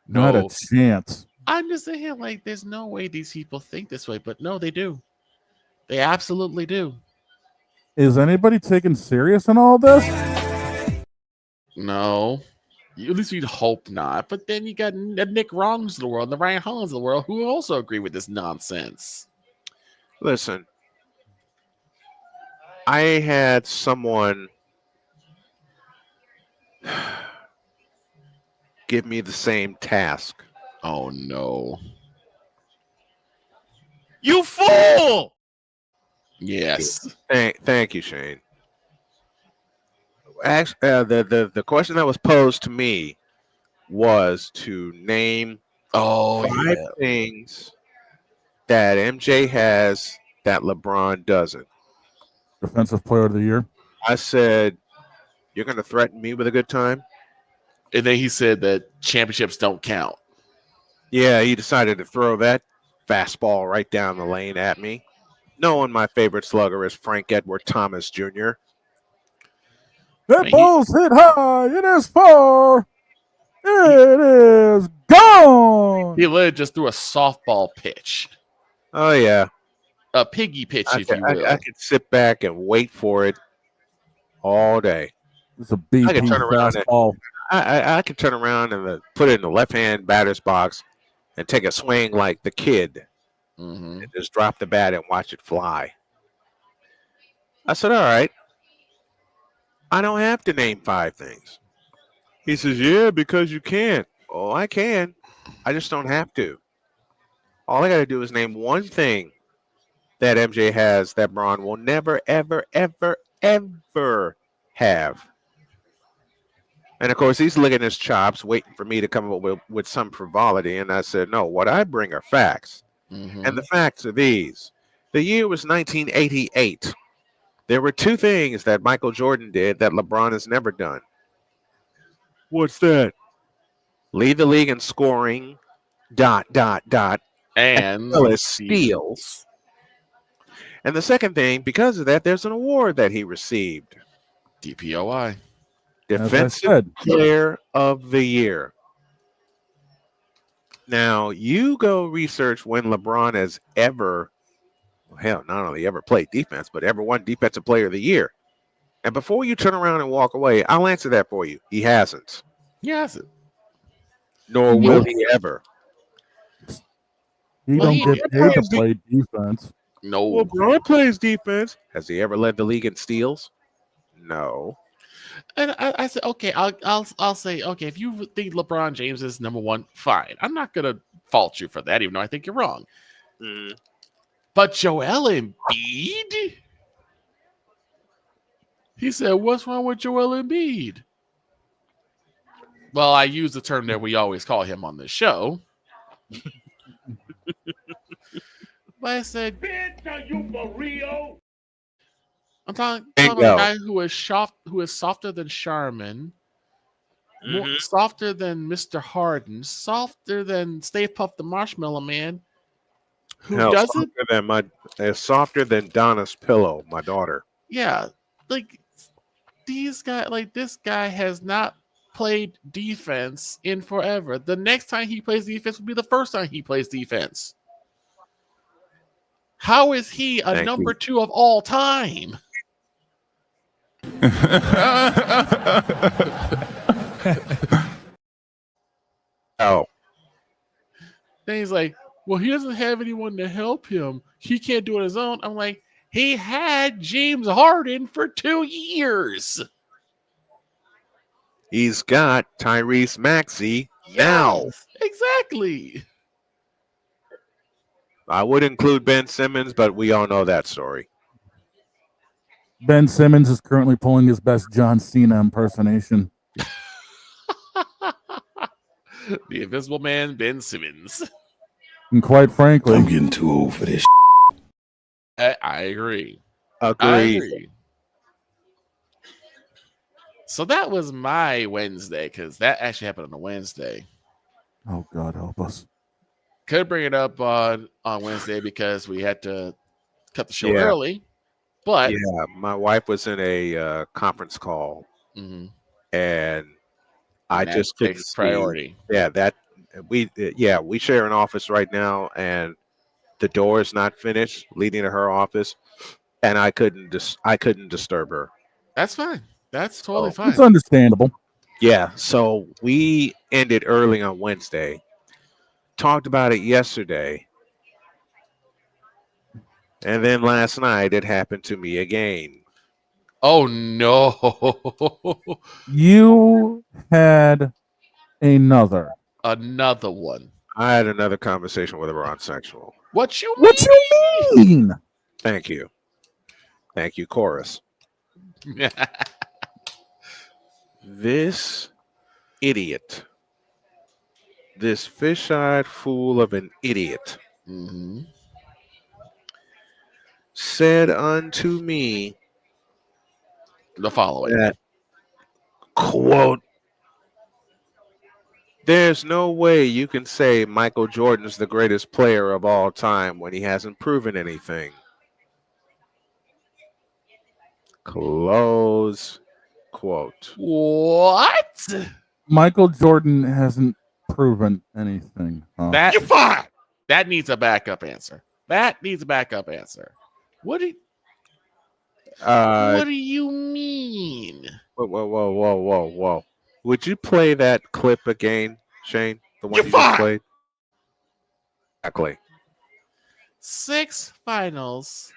Not a chance. I'm just saying, there's no way these people think this way, but no, they do. They absolutely do. Is anybody taken serious in all this? No. At least we'd hope not. But then you got the Nick Wrongs of the world and the Ryan Hollins of the world who also agree with this nonsense. Listen, I had someone give me the same task. Oh, no. You fool! Yes. Thank you, Shane. Actually, the question that was posed to me was to name 5 things that MJ has that LeBron doesn't. Defensive Player of the Year. I said, "You're going to threaten me with a good time?" And then he said that championships don't count. Yeah, he decided to throw that fastball right down the lane at me. Knowing my favorite slugger is Frank Edward Thomas Jr. That ball's hit high. It is far. It is gone. He literally just threw a softball pitch. Oh, yeah. A piggy pitch, if you will. I could sit back and wait for it all day. It's a BP I could turn around fastball. I could turn around and put it in the left-hand batter's box and take a swing like the kid and just drop the bat and watch it fly. I said, all right. I don't have to name 5 things. He says, yeah, because you can't. Oh, I can. I just don't have to. All I got to do is name one thing that MJ has that Braun will never, ever, ever, ever have. And, of course, he's licking his chops, waiting for me to come up with some frivolity. And I said, no, what I bring are facts. And the facts are these. The year was 1988. There were two things that Michael Jordan did that LeBron has never done. What's that? Lead the league in scoring, ... And well as steals. And the second thing, because of that, there's an award that he received. DPOI. Defensive Player of the Year. Now, you go research when LeBron has ever, hell, not only ever played defense, but ever won Defensive Player of the Year. And before you turn around and walk away, I'll answer that for you. He hasn't. He hasn't. Nor will he ever. He don't get paid to play defense. No. LeBron plays defense. Has he ever led the league in steals? No. And I said, okay, I'll say, okay, if you think LeBron James is number one, fine. I'm not gonna fault you for that, even though I think you're wrong. Mm. But Joel Embiid? He said, what's wrong with Joel Embiid? Well, I use the term that we always call him on this show. But I said, Bitch, are you for real? I'm talking about a guy who is softer than Charmin, more softer than Mr. Harden, softer than Stay Puft the Marshmallow Man, who doesn't. Softer than Donna's pillow, my daughter. Yeah, like these guys, like this guy has not played defense in forever. The next time he plays defense will be the first time he plays defense. How is he a number two of all time? Oh. Then he's like, well, he doesn't have anyone to help him. He can't do it on his own. I'm like, he had James Harden for 2 years. He's got Tyrese Maxey now. Exactly. I would include Ben Simmons, but we all know that story. Ben Simmons is currently pulling his best John Cena impersonation. The Invisible Man, Ben Simmons. And quite frankly, I'm getting too old for this. I agree. Agreed. So that was my Wednesday, because that actually happened on a Wednesday. Oh, God help us. Could bring it up on Wednesday because we had to cut the show early. But yeah, my wife was in a conference call, and I just couldn't takes priority. We share an office right now, and the door is not finished leading to her office, and I couldn't disturb her. That's fine. That's totally fine. It's understandable. Yeah, so we ended early on Wednesday. Talked about it yesterday. And then last night it happened to me again. Oh no. You had another one. I had another conversation with her on sexual. What you mean? Thank you. Thank you, chorus. This idiot. This fish-eyed fool of an idiot said unto me the following. That, quote, there's no way you can say Michael Jordan's the greatest player of all time when he hasn't proven anything. Close quote. What? Michael Jordan hasn't proven anything. Huh? You're fired. That needs a backup answer. What do you mean? Whoa. Would you play that clip again, Shane? The one you just played? Exactly. 6 finals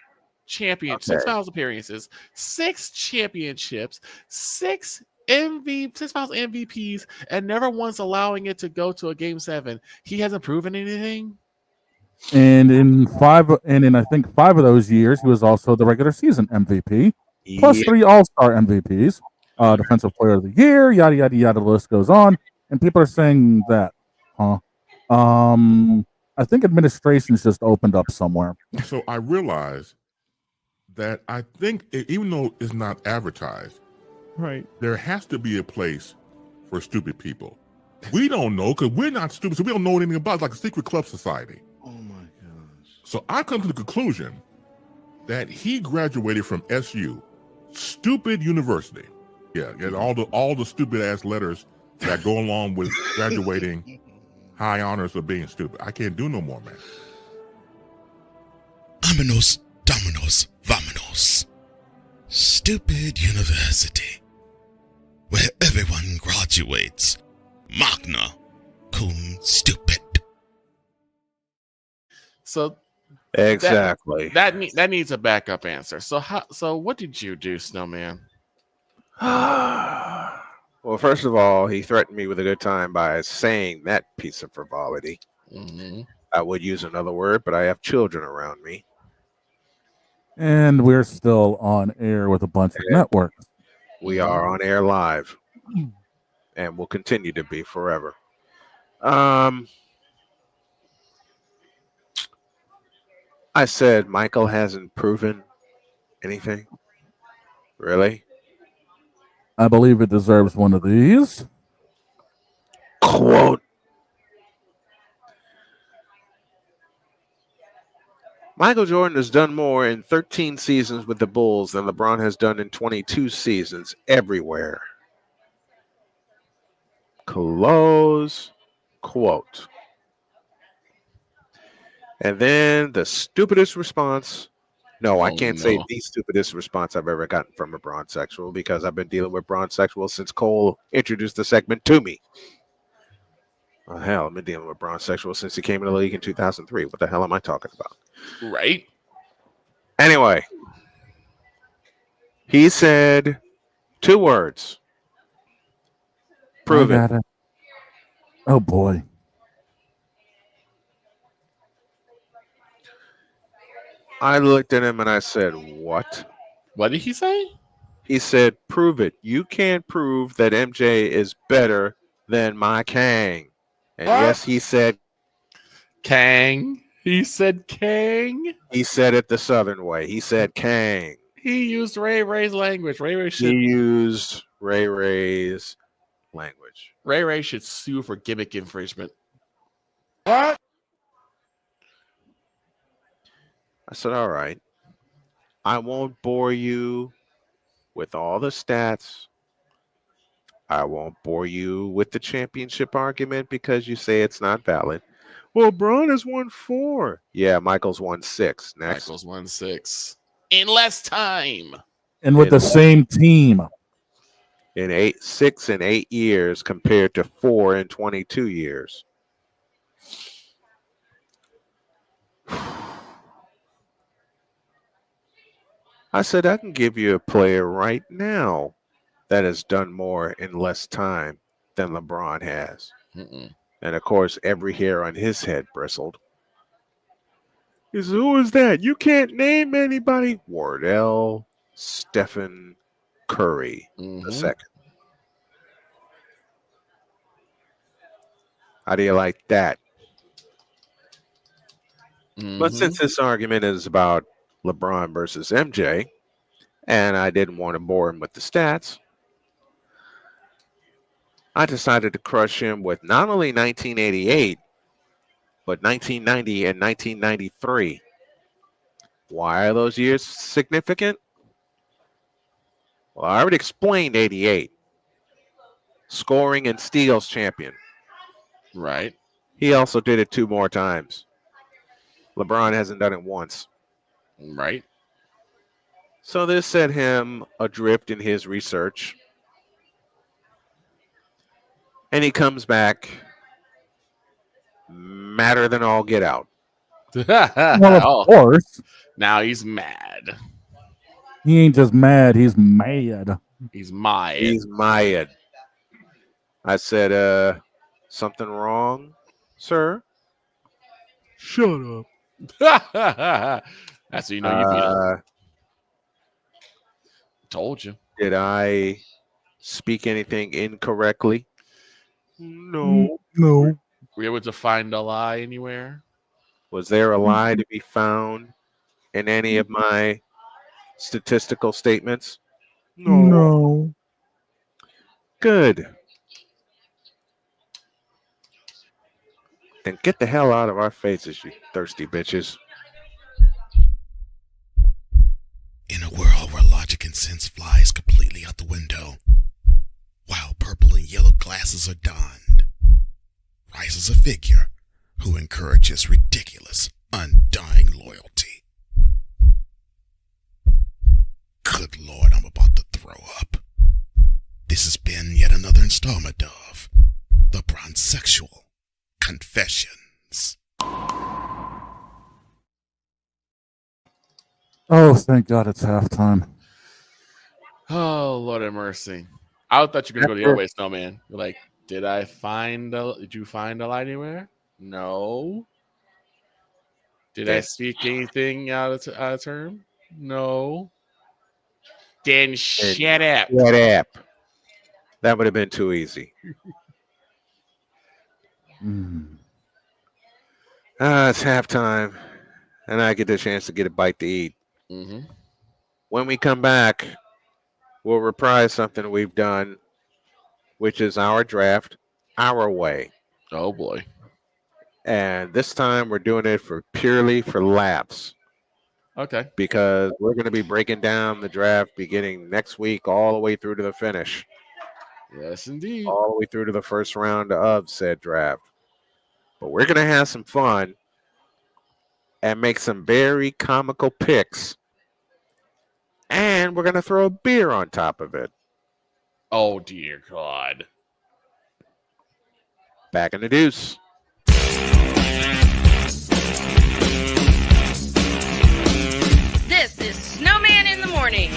championships, 6 finals appearances, 6 championships, 6 finals MVPs, and never once allowing it to go to a game 7. He hasn't proven anything. And in I think 5 of those years, he was also the regular season MVP, plus 3 All-Star MVPs, Defensive Player of the Year, yada yada yada. The list goes on, and people are saying that, I think administration's just opened up somewhere. So I realized that I think, even though it's not advertised, right, there has to be a place for stupid people. We don't know because we're not stupid, so we don't know anything about it. It's like a secret club society. Oh my gosh. So I come to the conclusion that he graduated from SU, stupid university. Yeah, and all the stupid ass letters that go along with graduating high honors of being stupid. I can't do no more, man. Vámonos, dominos, vámonos. Stupid university, where everyone graduates. Magna cum stupid. So exactly that needs a backup answer. So what did you do, Snowman? Well, first of all, he threatened me with a good time by saying that piece of frivolity. I would use another word, but I have children around me. And we're still on air with a bunch of networks. We are on air live, and will continue to be forever. I said Michael hasn't proven anything. Really? I believe it deserves one of these. Quote. Michael Jordan has done more in 13 seasons with the Bulls than LeBron has done in 22 seasons everywhere. Close quote. And then the stupidest response. No, I can't say the stupidest response I've ever gotten from a bronsexual because I've been dealing with bronsexuals since Cole introduced the segment to me. Oh, hell, I've been dealing with bronsexuals since he came in the league in 2003. What the hell am I talking about? Right. Anyway, he said 2 words. Prove it. Oh, boy. I looked at him and I said, what? What did he say? He said, prove it. You can't prove that MJ is better than my Kang. And yes, he said Kang. He said Kang. He said it the Southern way. He said Kang. He used Ray Ray's language. Ray Ray should. He used Ray Ray's language. Ray Ray should sue for gimmick infringement. What? I said, all right. I won't bore you with all the stats. I won't bore you with the championship argument because you say it's not valid. Well, Braun has won 4. Yeah, Michael's won 6. Next. Michael's won 6 in less time. And with the same team. In 6 and 8 years compared to 4 and 22 years. I said, I can give you a player right now that has done more in less time than LeBron has. And of course, every hair on his head bristled. He said, who is that? You can't name anybody. Wardell Stephen Curry II. How do you like that? But since this argument is about LeBron versus MJ, and I didn't want to bore him with the stats, I decided to crush him with not only 1988, but 1990 and 1993. Why are those years significant? Well, I already explained 88. Scoring and steals champion. Right. He also did it 2 more times. LeBron hasn't done it once. Right. So this set him adrift in his research. And he comes back madder than all get out. Well, of course. Now he's mad. He ain't just mad, he's mad. He's mad. He's mad. I said, something wrong, sir? Shut up. That's how you know you beat him. Told you. Did I speak anything incorrectly? No. No. Were you able to find a lie anywhere? Was there a lie to be found in any of my statistical statements? No. Good. Then get the hell out of our faces, you thirsty bitches. In a world where logic and sense flies completely out the window, while purple and yellow glasses are donned, rises a figure who encourages ridiculous, undying loyalty. Good Lord, I'm about to throw up. This has been yet another installment of The Bronzexual Confessions. Oh, thank God it's halftime. Oh, Lord have mercy. I thought you were going to go the other way, Snowman. You're like, did you find a lie anywhere? No. Did I speak anything out of term? No. Then shut up. Shut up. That would have been too easy. It's halftime, and I get the chance to get a bite to eat. Mm-hmm. When we come back, we'll reprise something we've done, which is our draft, our way. Oh, boy. And this time we're doing it purely for laughs. Okay. Because we're going to be breaking down the draft beginning next week all the way through to the finish. Yes, indeed. All the way through to the first round of said draft. But we're going to have some fun and make some very comical picks. And we're going to throw a beer on top of it. Oh, dear God. Back in the deuce. This is Snowman in the Morning.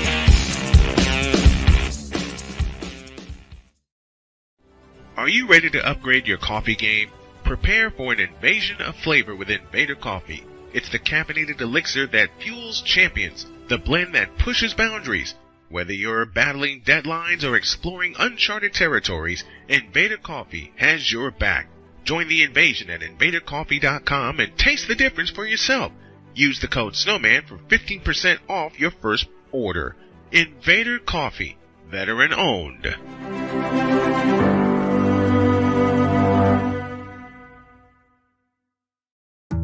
Are you ready to upgrade your coffee game? Prepare for an invasion of flavor with Invader Coffee. It's the caffeinated elixir that fuels champions, the blend that pushes boundaries. Whether you're battling deadlines or exploring uncharted territories, Invader Coffee has your back. Join the invasion at invadercoffee.com and taste the difference for yourself. Use the code Snowman for 15% off your first order. Invader Coffee, veteran owned.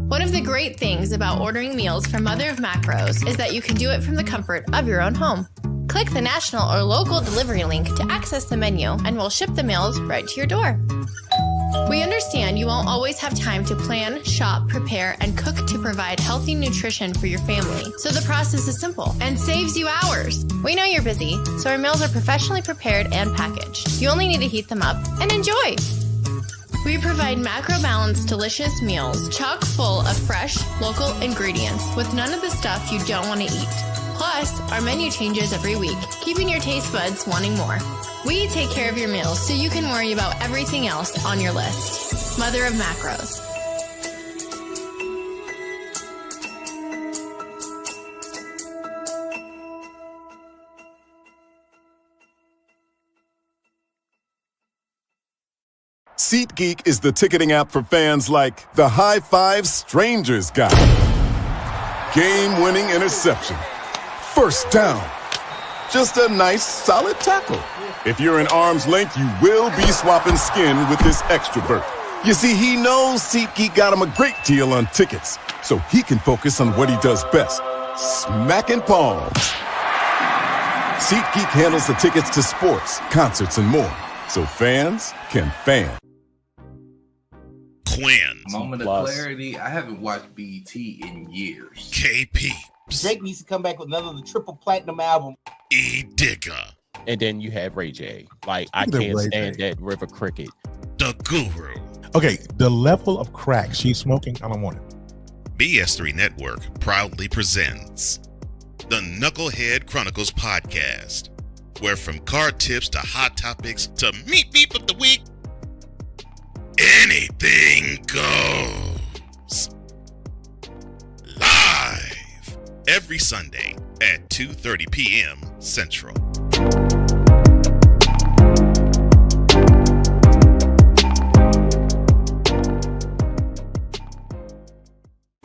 One of the great things about ordering meals from Mother of Macros is that you can do it from the comfort of your own home. Click the national or local delivery link to access the menu, and we'll ship the meals right to your door. We understand you won't always have time to plan, shop, prepare, and cook to provide healthy nutrition for your family, so the process is simple and saves you hours. We know you're busy, so our meals are professionally prepared and packaged. You only need to heat them up and enjoy. We provide macro-balanced, delicious meals chock full of fresh, local ingredients with none of the stuff you don't want to eat. Plus, our menu changes every week, keeping your taste buds wanting more. We take care of your meals so you can worry about everything else on your list. Mother of Macros. SeatGeek is the ticketing app for fans like the High Five Strangers guy. Game-winning interception. First down. Just a nice, solid tackle. If you're in arm's length, you will be swapping skin with this extrovert. You see, he knows SeatGeek got him a great deal on tickets, so he can focus on what he does best, smacking palms. SeatGeek handles the tickets to sports, concerts, and more, so fans can fan. Quinn. Moment of clarity. I haven't watched BT in years. KP. Drake needs to come back with another triple platinum album. E Digger. And then you have Ray J. Like, I can't stand that River Cricket. The Guru. Okay, the level of crack she's smoking, I don't want it. BS3 Network proudly presents the Knucklehead Chronicles podcast, where from car tips to hot topics to meat beef of the week, anything goes. Live every Sunday at 2:30 p.m. Central.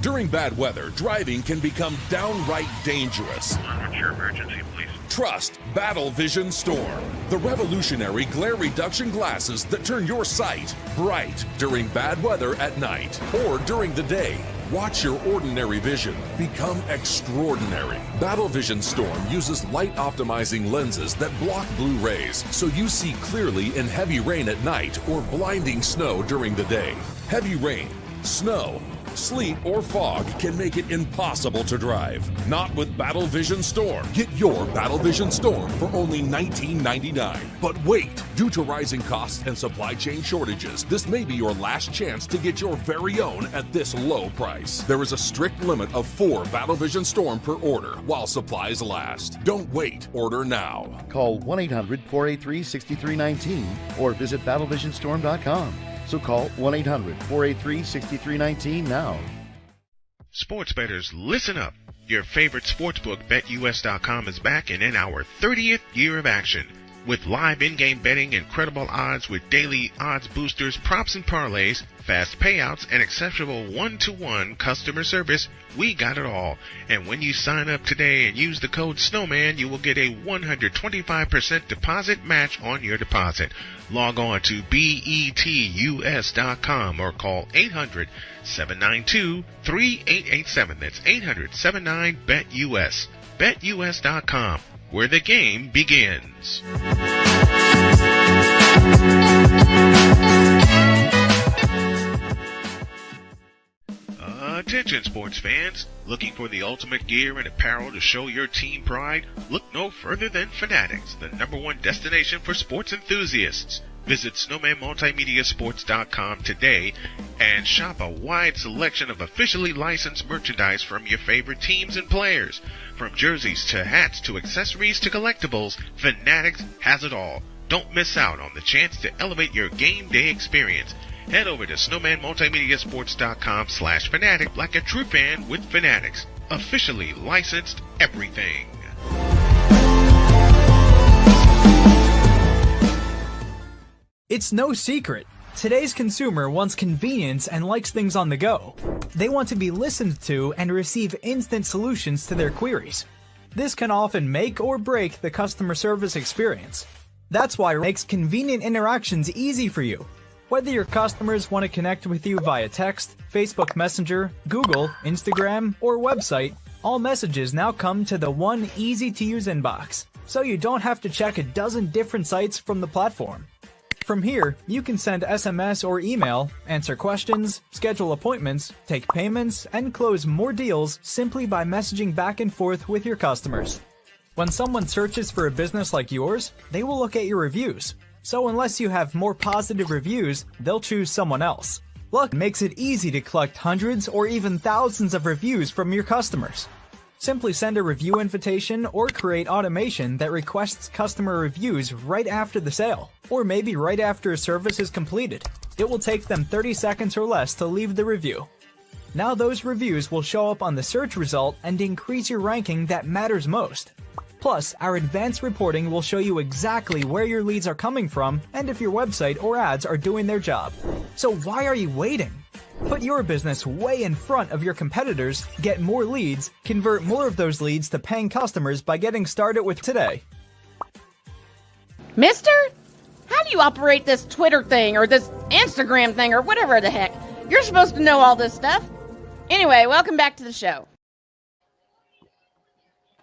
During bad weather, driving can become downright dangerous. What's your emergency, please? Trust Battle Vision Storm, the revolutionary glare reduction glasses that turn your sight bright during bad weather at night or during the day. Watch your ordinary vision become extraordinary. Battle Vision Storm uses light optimizing lenses that block blue rays so you see clearly in heavy rain at night or blinding snow during the day. Heavy rain, snow, sleet, or fog can make it impossible to drive. Not with Battle Vision Storm. Get your Battle Vision Storm for only $19.99. But wait, due to rising costs and supply chain shortages, this may be your last chance to get your very own at this low price. There is a strict limit of 4 Battle Vision Storm per order while supplies last. Don't wait, order now. Call 1-800-483-6319 or visit battlevisionstorm.com. So call 1-800-483-6319 now. Sports bettors, listen up. Your favorite sportsbook, BetUS.com, is back and in our 30th year of action. With live in-game betting, incredible odds with daily odds boosters, props and parlays, fast payouts, and exceptional one-to-one customer service, we got it all. And when you sign up today and use the code Snowman, you will get a 125% deposit match on your deposit. Log on to betus.com or call 800-792-3887. That's 800-79-BET-US. BetUS.com, where the game begins. Attention sports fans, looking for the ultimate gear and apparel to show your team pride? Look no further than Fanatics, the #1 destination for sports enthusiasts. Visit snowmanmultimediasports.com today and shop a wide selection of officially licensed merchandise from your favorite teams and players. From jerseys to hats to accessories to collectibles, Fanatics has it all. Don't miss out on the chance to elevate your game day experience. Head over to snowmanmultimediasports.com/fanatic like a true fan with Fanatics. Officially licensed everything. It's no secret. Today's consumer wants convenience and likes things on the go. They want to be listened to and receive instant solutions to their queries. This can often make or break the customer service experience. That's why it makes convenient interactions easy for you. Whether your customers want to connect with you via text, Facebook Messenger, Google, Instagram, or website, all messages now come to the one easy-to-use inbox, so you don't have to check a dozen different sites from the platform. From here, you can send SMS or email, answer questions, schedule appointments, take payments, and close more deals simply by messaging back and forth with your customers. When someone searches for a business like yours, they will look at your reviews. So unless you have more positive reviews, they'll choose someone else. Luck makes it easy to collect hundreds or even thousands of reviews from your customers. Simply send a review invitation or create automation that requests customer reviews right after the sale, or maybe right after a service is completed. It will take them 30 seconds or less to leave the review. Now those reviews will show up on the search result and increase your ranking that matters most. Plus, our advanced reporting will show you exactly where your leads are coming from and if your website or ads are doing their job. So why are you waiting? Put your business way in front of your competitors, get more leads, convert more of those leads to paying customers by getting started with today. Mister? How do you operate this Twitter thing or this Instagram thing or whatever the heck? You're supposed to know all this stuff. Anyway, welcome back to the show.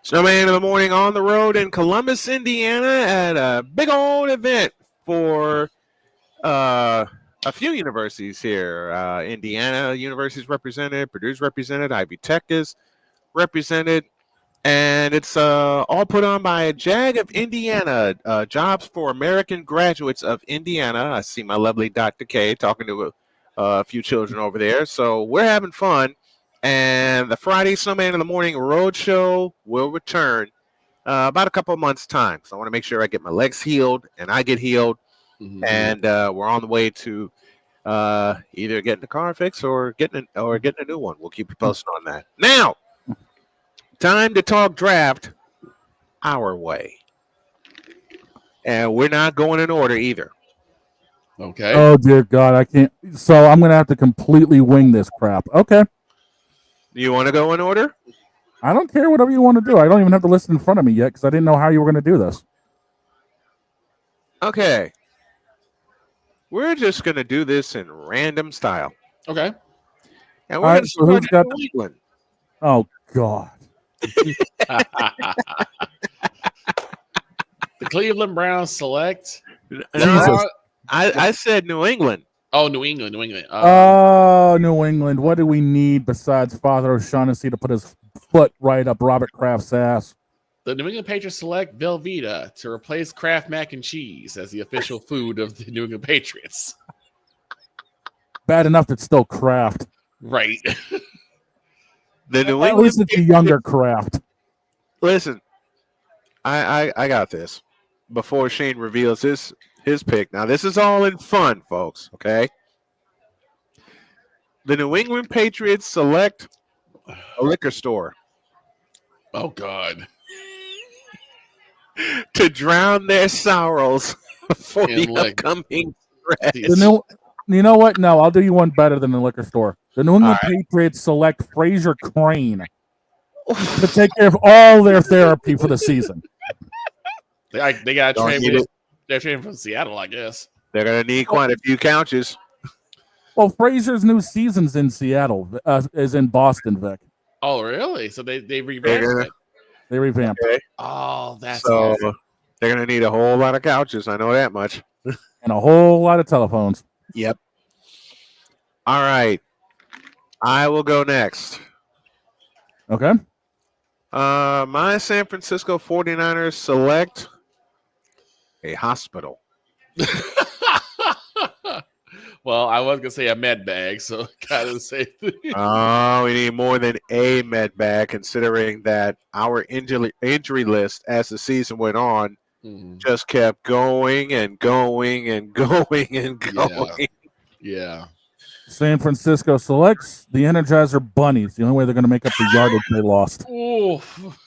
Snowman in the morning on the road in Columbus, Indiana at a big old event for a few universities here. Indiana University is represented, Purdue's represented, Ivy Tech is represented, and it's all put on by JAG of Indiana, Jobs for American Graduates of Indiana. I see my lovely Dr. K talking to a few children over there, so we're having fun. And the Friday Snowman in the Morning Roadshow will return about a couple of months' time. So I want to make sure I get my legs healed and I get healed. Mm-hmm. And we're on the way to either getting the car fixed or getting a new one. We'll keep you posted on that. Now, time to talk draft our way. And we're not going in order either. Okay. Oh, dear God. I can't. So I'm going to have to completely wing this crap. Okay. You want to go in order? I don't care, whatever you want to do. I don't even have the list in front of me yet because I didn't know how you were going to do this. Okay. We're just going to do this in random style. Okay. And we're going to so who's got New England. Oh, God. The Cleveland Browns select. No, I said New England. Oh, New England. New England. New England. What do we need besides Father O'Shaughnessy to put his foot right up Robert Kraft's ass? The New England Patriots select Velveeta to replace Kraft mac and cheese as the official food of the New England Patriots. Bad enough it's still Kraft. Right. The New At England least it's a younger Kraft. Listen, I got this. Before Shane reveals his pick. Now, this is all in fun, folks, okay? The New England Patriots select a liquor store. Oh, God. To drown their sorrows for the upcoming threat. You know what? No, I'll do you one better than the liquor store. The New England Patriots select Fraser Crane to take care of all their therapy for the season. They got to train with. They're training from Seattle, I guess. They're going to need quite a few couches. Well, Fraser's new season's in Seattle, is in Boston, Vic. Oh, really? So they revamped it. They revamped it. Oh, that's so awesome. They're going to need a whole lot of couches. I know that much. And a whole lot of telephones. Yep. All right. I will go next. Okay. My San Francisco 49ers select a hospital. Well, I was gonna say a med bag, so kind of the same thing. Oh, we need more than a med bag, considering that our injury list as the season went on just kept going and going and going and going. Yeah. San Francisco selects the Energizer Bunnies. The only way they're going to make up the yardage they lost. Oof.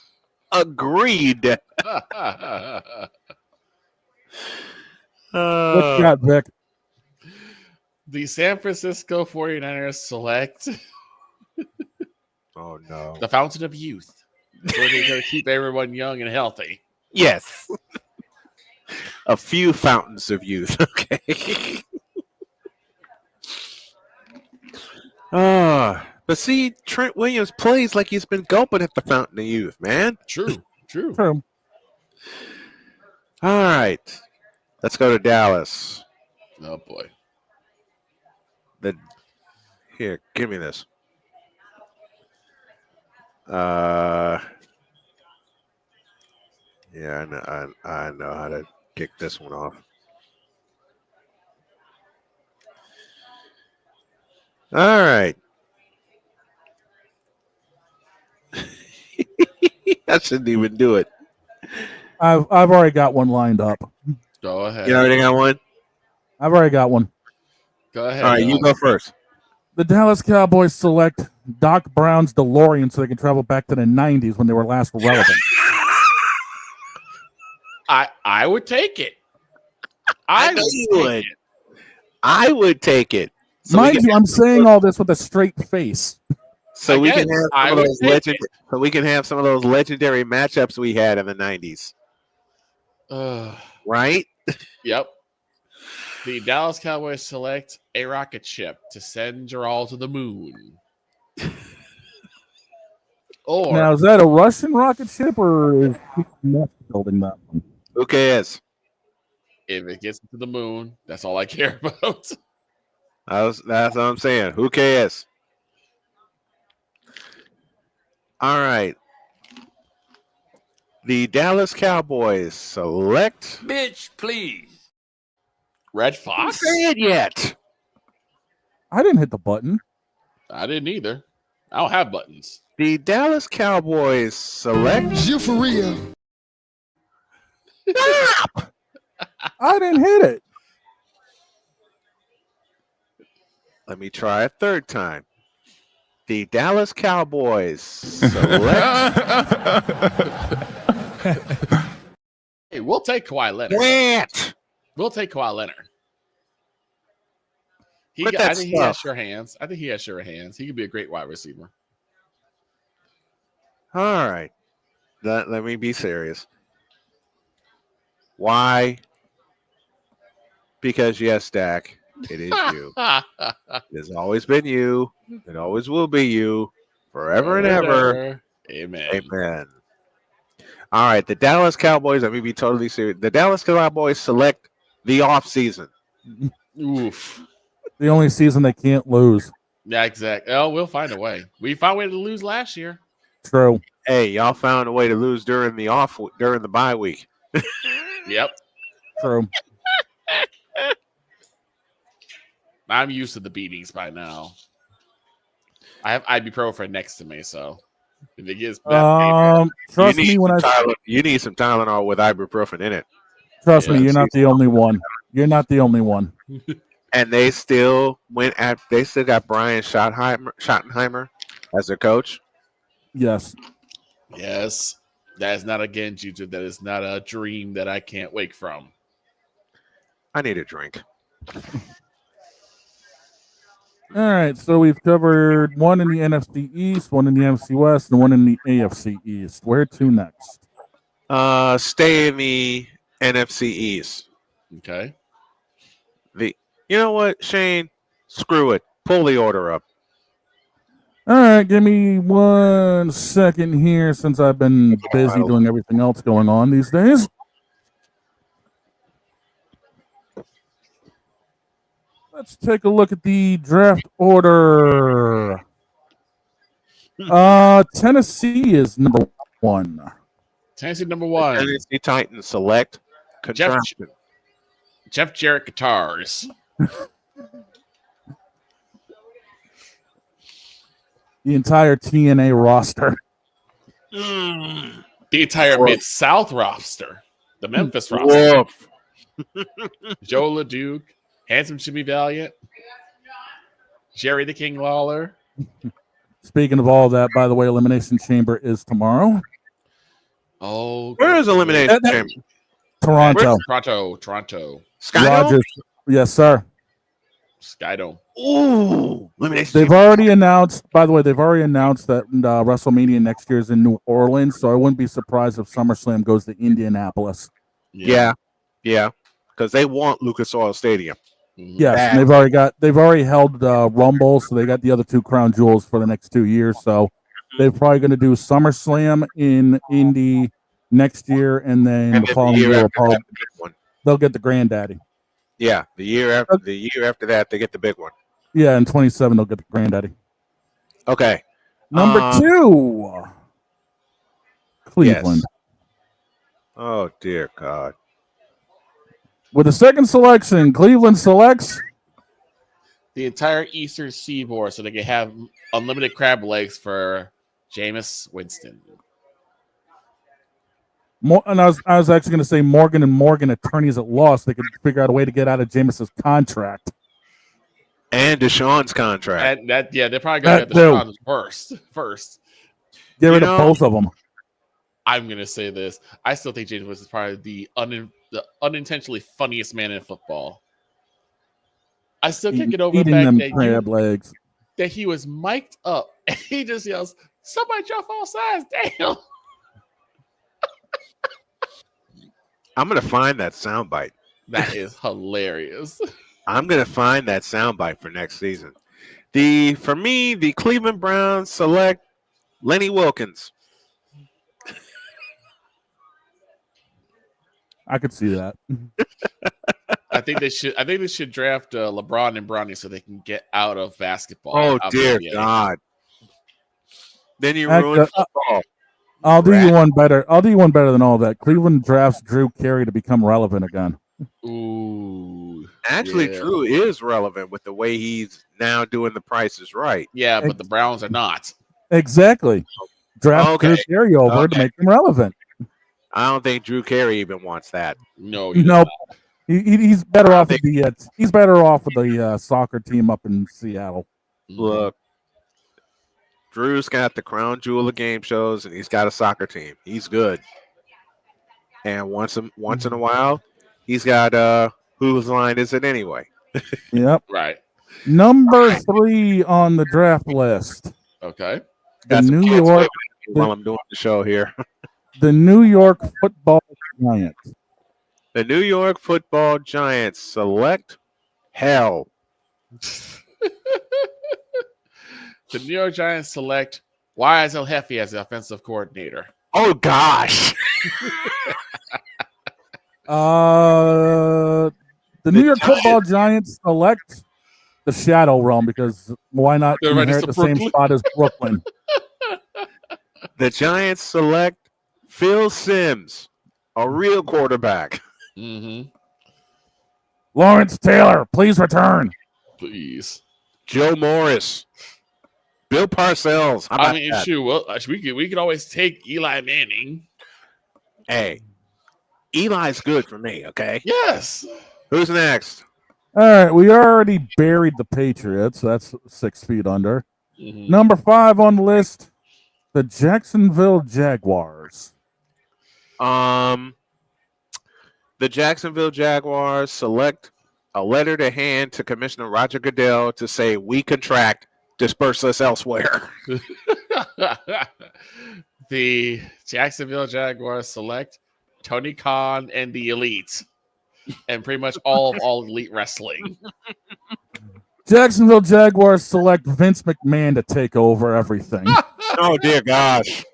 Agreed. What you got, Vic? The San Francisco 49ers select oh no, the Fountain of Youth. So they're going to keep everyone young and healthy. Yes. A few fountains of youth. Okay. But see, Trent Williams plays like he's been gulping at the Fountain of Youth, man. True. All right. Let's go to Dallas. Oh, boy. Here, give me this. Yeah, I know how to kick this one off. All right. I shouldn't even do it. I've already got one lined up. Go ahead. You already got one? I've already got one. Go ahead. All right, you go first. The Dallas Cowboys select Doc Brown's DeLorean so they can travel back to the 90s when they were last relevant. I would take it. I know you would. I would take it. So Mind you, I'm saying all this with a straight face. So we can have some of those legendary matchups we had in the 90s. Right? Yep. The Dallas Cowboys select a rocket ship to send Gerald to the moon. Or Now, is that a Russian rocket ship or is Musk building that one? Who cares? If it gets to the moon, that's all I care about. That's what I'm saying. Who cares? All right. The Dallas Cowboys select. Bitch, please. Red Fox? Say it yet. I didn't hit the button. I didn't either. I don't have buttons. The Dallas Cowboys select. You for real? Stop! I didn't hit it. Let me try a third time. The Dallas Cowboys select. Hey, we'll take Kawhi Leonard. Grant! We'll take Kawhi Leonard. I think he has sure hands. He could be a great wide receiver. All right. Let me be serious. Why? Because yes, Dak, it is you. It's always been you. It always will be you. Forever and ever. Amen. Amen. All right. The Dallas Cowboys, let me be totally serious. The Dallas Cowboys select the offseason. Oof. The only season they can't lose. Yeah, exactly. Oh, we'll find a way. We found a way to lose last year. True. Hey, y'all found a way to lose during the bye week. Yep. True. I'm used to the beatings by now. I have ibuprofen next to me, so if it gets bad, trust me when you need some Tylenol with ibuprofen in it. Trust me, you're not the only one. You're not the only one. And they still got Brian Schottenheimer as their coach. Yes. Yes. That is not a Genjutsu. That is not a dream that I can't wake from. I need a drink. All right, so we've covered one in the NFC East, one in the NFC West, and one in the AFC East. Where to next? Stay in the NFC East. Okay. You know what, Shane? Screw it. Pull the order up. All right, give me 1 second here since I've been busy doing everything else going on these days. Let's take a look at the draft order. Tennessee is number 1. Tennessee number 1. Tennessee Titans select contraction. Jeff Jarrett guitars. The entire TNA roster. The entire Mid-South roster. The Memphis roster. Joe LeDuc. Handsome Jimmy Valiant. Jerry the King Lawler. Speaking of all that, by the way, Elimination Chamber is tomorrow. Oh. Where is Elimination Chamber? Toronto. Toronto. Rogers. Yes, sir. Skydome. Ooh. They've already announced, by the way, that WrestleMania next year is in New Orleans, so I wouldn't be surprised if SummerSlam goes to Indianapolis. Yeah. Because they want Lucas Oil Stadium. Yes, and they've already held Rumble, so they got the other 2 crown jewels for the next 2 years. So they're probably going to do SummerSlam in Indy next year, and then the following year they'll get the granddaddy. Yeah, the year after that they get the big one. Yeah, in 27 they'll get the granddaddy. Okay, number 2, Cleveland. Yes. Oh dear God. With the second selection, Cleveland selects the entire Eastern Seaboard so they can have unlimited crab legs for Jameis Winston. And I was actually going to say Morgan and Morgan attorneys at law, so they could figure out a way to get out of Jameis's contract and Deshaun's contract. And they're probably going to get Deshaun's first. Get rid of both of them. I'm going to say this: I still think Jameis Winston is probably the unintentionally funniest man in football. I still can't get over the fact that he was mic'd up and he just yells, "Somebody jump all sides!" Damn. I'm gonna find that soundbite. That is hilarious. I'm gonna find that soundbite for next season. For me, the Cleveland Browns select Lenny Wilkins. I could see that. I think they should draft LeBron and Bronny so they can get out of basketball. Oh dear God! Then you ruin football. I'll do you one better. I'll do you one better than all that. Cleveland drafts Drew Carey to become relevant again. Ooh. Actually, Drew is relevant with the way he's now doing The Price is Right. Yeah, but the Browns are not. Exactly. Draft Drew Carey over to make him relevant. I don't think Drew Carey even wants that. No. He's better off with the soccer team up in Seattle. Look, Drew's got the crown jewel of game shows, and he's got a soccer team. He's good. And once in a while, he's got whose line is it anyway? Yep. Right. Number 3 on the draft list. Okay. The New York while I'm doing the show here. The New York Football Giants. The New York Football Giants select hell. The New York Giants select Wise El Jefe as the offensive coordinator. Oh gosh. The New York Football Giants select the Shadow Realm because why not They're right inherit next the to same Brooklyn. spot as Brooklyn? The Giants select Phil Simms, a real quarterback. Mm-hmm. Lawrence Taylor, please return. Please. Joe Morris. Bill Parcells. How about I mean, that? shoot. Well, we could always take Eli Manning. Hey, Eli's good for me, okay? Yes. Who's next? All right, we already buried the Patriots. That's 6 feet under. Mhm. Number 5 on the list, the Jacksonville Jaguars. The Jacksonville Jaguars select a letter to hand to Commissioner Roger Goodell to say we contract, disperse us elsewhere. The Jacksonville Jaguars select Tony Khan and the Elite, and pretty much all elite wrestling. Jacksonville Jaguars select Vince McMahon to take over everything. Oh dear gosh.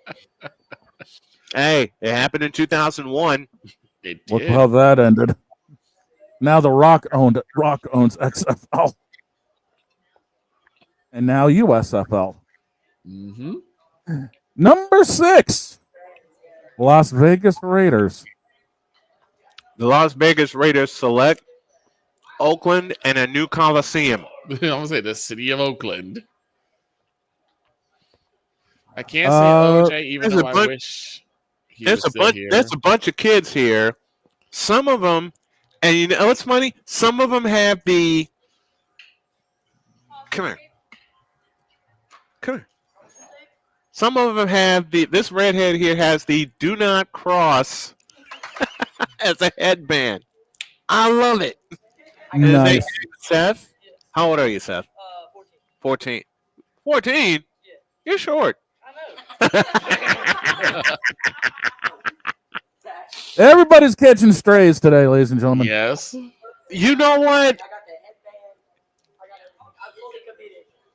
Hey, it happened in 2001. It Look did. how that ended. Now the Rock owns XFL. And now USFL. Mm-hmm. Number 6, Las Vegas Raiders. The Las Vegas Raiders select Oakland and a new Coliseum. I'm gonna say the city of Oakland. I can't say OJ, even there's though a I bunch- wish he was still here. There's a bunch of kids here. Some of them, and you know what's funny? Some of them have the. Come here. Come here. Some of them have the. This redhead here has the "Do Not Cross" as a headband. I love it. And his name Nice. is Seth. How old are you, Seth? 14. 14? You're short. Everybody's catching strays today, ladies and gentlemen. Yes. You know what?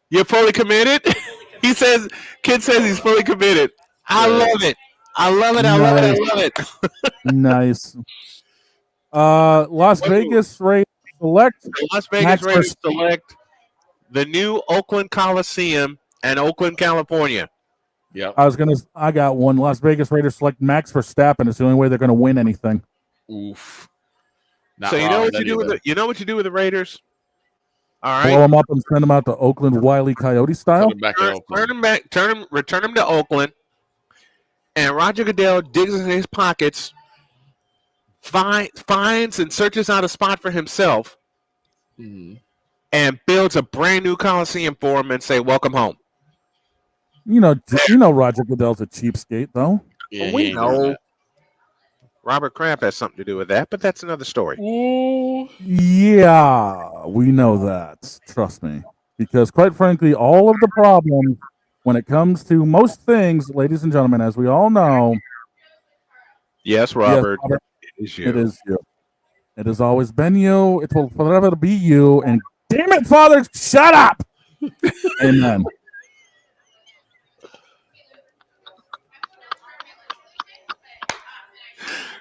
You're fully committed? He says, kid says he's fully committed. I love it. I love it. I love it. I love it. Nice. Las Vegas Raiders select. Las Vegas Raiders select the new Oakland Coliseum and Oakland, California. Yep. I got one. Las Vegas Raiders select Max Verstappen. It's the only way they're going to win anything. Oof. So you know what you do with the, you know what you do with the Raiders? All right. Blow them up and send them out to Oakland, Wile E. Coyote style. Return them to Oakland, and Roger Goodell digs in his pockets, finds and searches out a spot for himself, and builds a brand new Coliseum for him and say, "Welcome home." You know, Roger Goodell's a cheapskate, though. Yeah, we know. Robert Kraft has something to do with that, but that's another story. Yeah, we know that. Trust me. Because quite frankly, all of the problems when it comes to most things, ladies and gentlemen, as we all know. Yes, Robert. It is you. It is you. It has always been you. It will forever be you. And damn it, Father, shut up. Amen.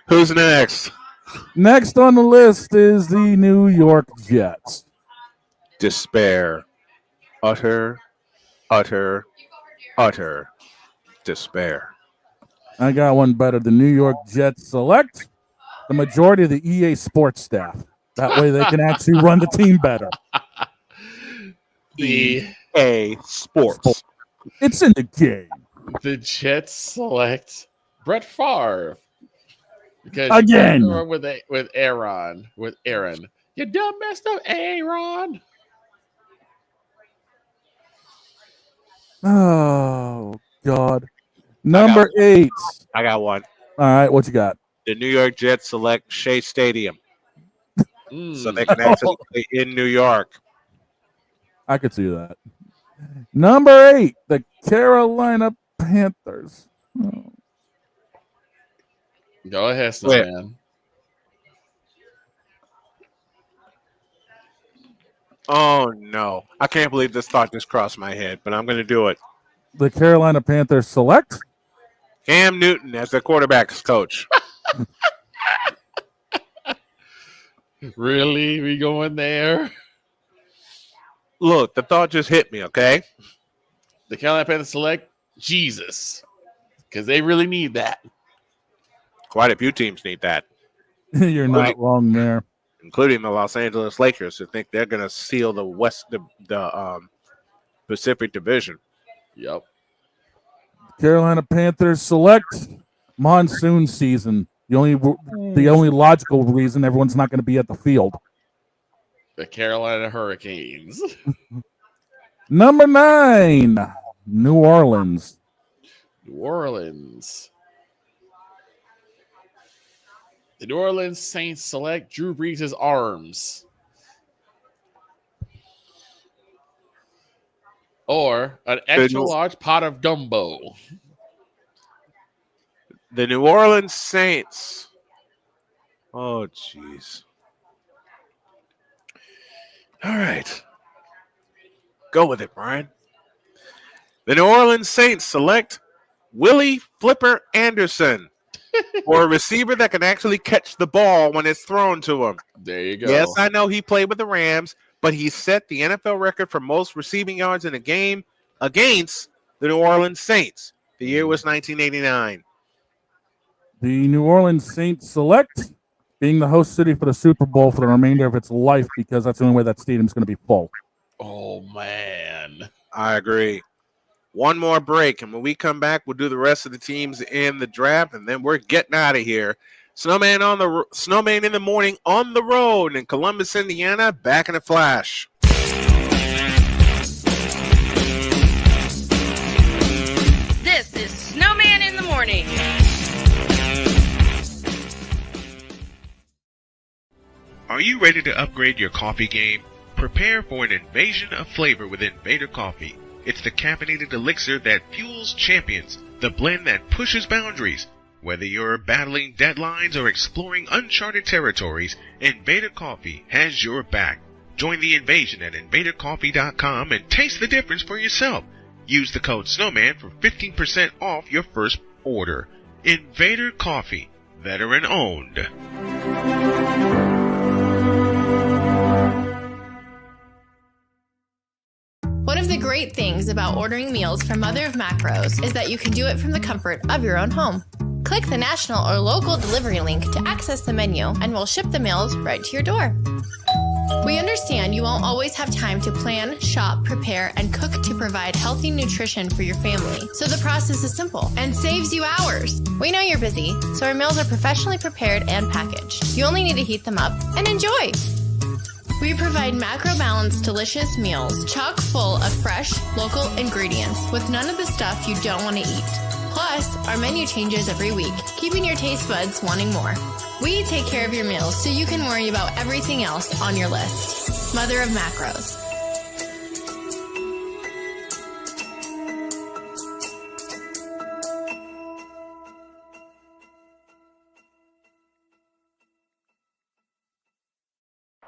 Who's next? Next on the list is the New York Jets. Despair. Utter despair. I got one better. The New York Jets select the majority of the EA Sports staff. That way they can actually run the team better. EA Sports. It's in the game. The Jets select Brett Favre. Because Again. with Aaron. You dumb messed up, Aaron. Oh, God. Number 8. I got one. All right, what you got? The New York Jets select Shea Stadium. So they can actually play in New York. I could see that. Number 8, the Carolina Panthers. Go ahead, Snowman. Oh no. I can't believe this thought just crossed my head, but I'm going to do it. The Carolina Panthers select Cam Newton as the quarterback's coach. Really? We going there? Look, the thought just hit me, okay? The Carolina Panthers select Jesus. Because they really need that. Quite a few teams need that. You're not wrong there. Including the Los Angeles Lakers, who think they're going to seal the Pacific Division. Yep. Carolina Panthers select monsoon season. The only logical reason everyone's not going to be at the field. The Carolina Hurricanes. Number 9, New Orleans. New Orleans. The New Orleans Saints select Drew Brees' arms. Or an extra large pot of gumbo. The New Orleans Saints. Oh, jeez. All right. Go with it, Brian. The New Orleans Saints select Willie Flipper Anderson or a receiver that can actually catch the ball when it's thrown to him. There you go. Yes, I know he played with the Rams, but he set the NFL record for most receiving yards in a game against the New Orleans Saints. The year was 1989. The New Orleans Saints select being the host city for the Super Bowl for the remainder of its life because that's the only way that stadium's going to be full. Oh, man. I agree. One more break, and when we come back, we'll do the rest of the teams in the draft, and then we're getting out of here. Snowman in the morning on the road in Columbus, Indiana. Back in a flash. This is Snowman in the morning. Are you ready to upgrade your coffee game? Prepare for an invasion of flavor with Invader Coffee. It's the caffeinated elixir that fuels champions, the blend that pushes boundaries. Whether you're battling deadlines or exploring uncharted territories, Invader Coffee has your back. Join the invasion at invadercoffee.com and taste the difference for yourself. Use the code Snowman for 15% off your first order. Invader Coffee, veteran owned. One of the great things about ordering meals from Mother of Macros is that you can do it from the comfort of your own home. Click the national or local delivery link to access the menu, and we'll ship the meals right to your door. We understand you won't always have time to plan, shop, prepare, and cook to provide healthy nutrition for your family, so the process is simple and saves you hours. We know you're busy, so our meals are professionally prepared and packaged. You only need to heat them up and enjoy. We provide macro-balanced, delicious meals chock full of fresh, local ingredients with none of the stuff you don't want to eat. Plus, our menu changes every week, keeping your taste buds wanting more. We take care of your meals so you can worry about everything else on your list. Mother of Macros.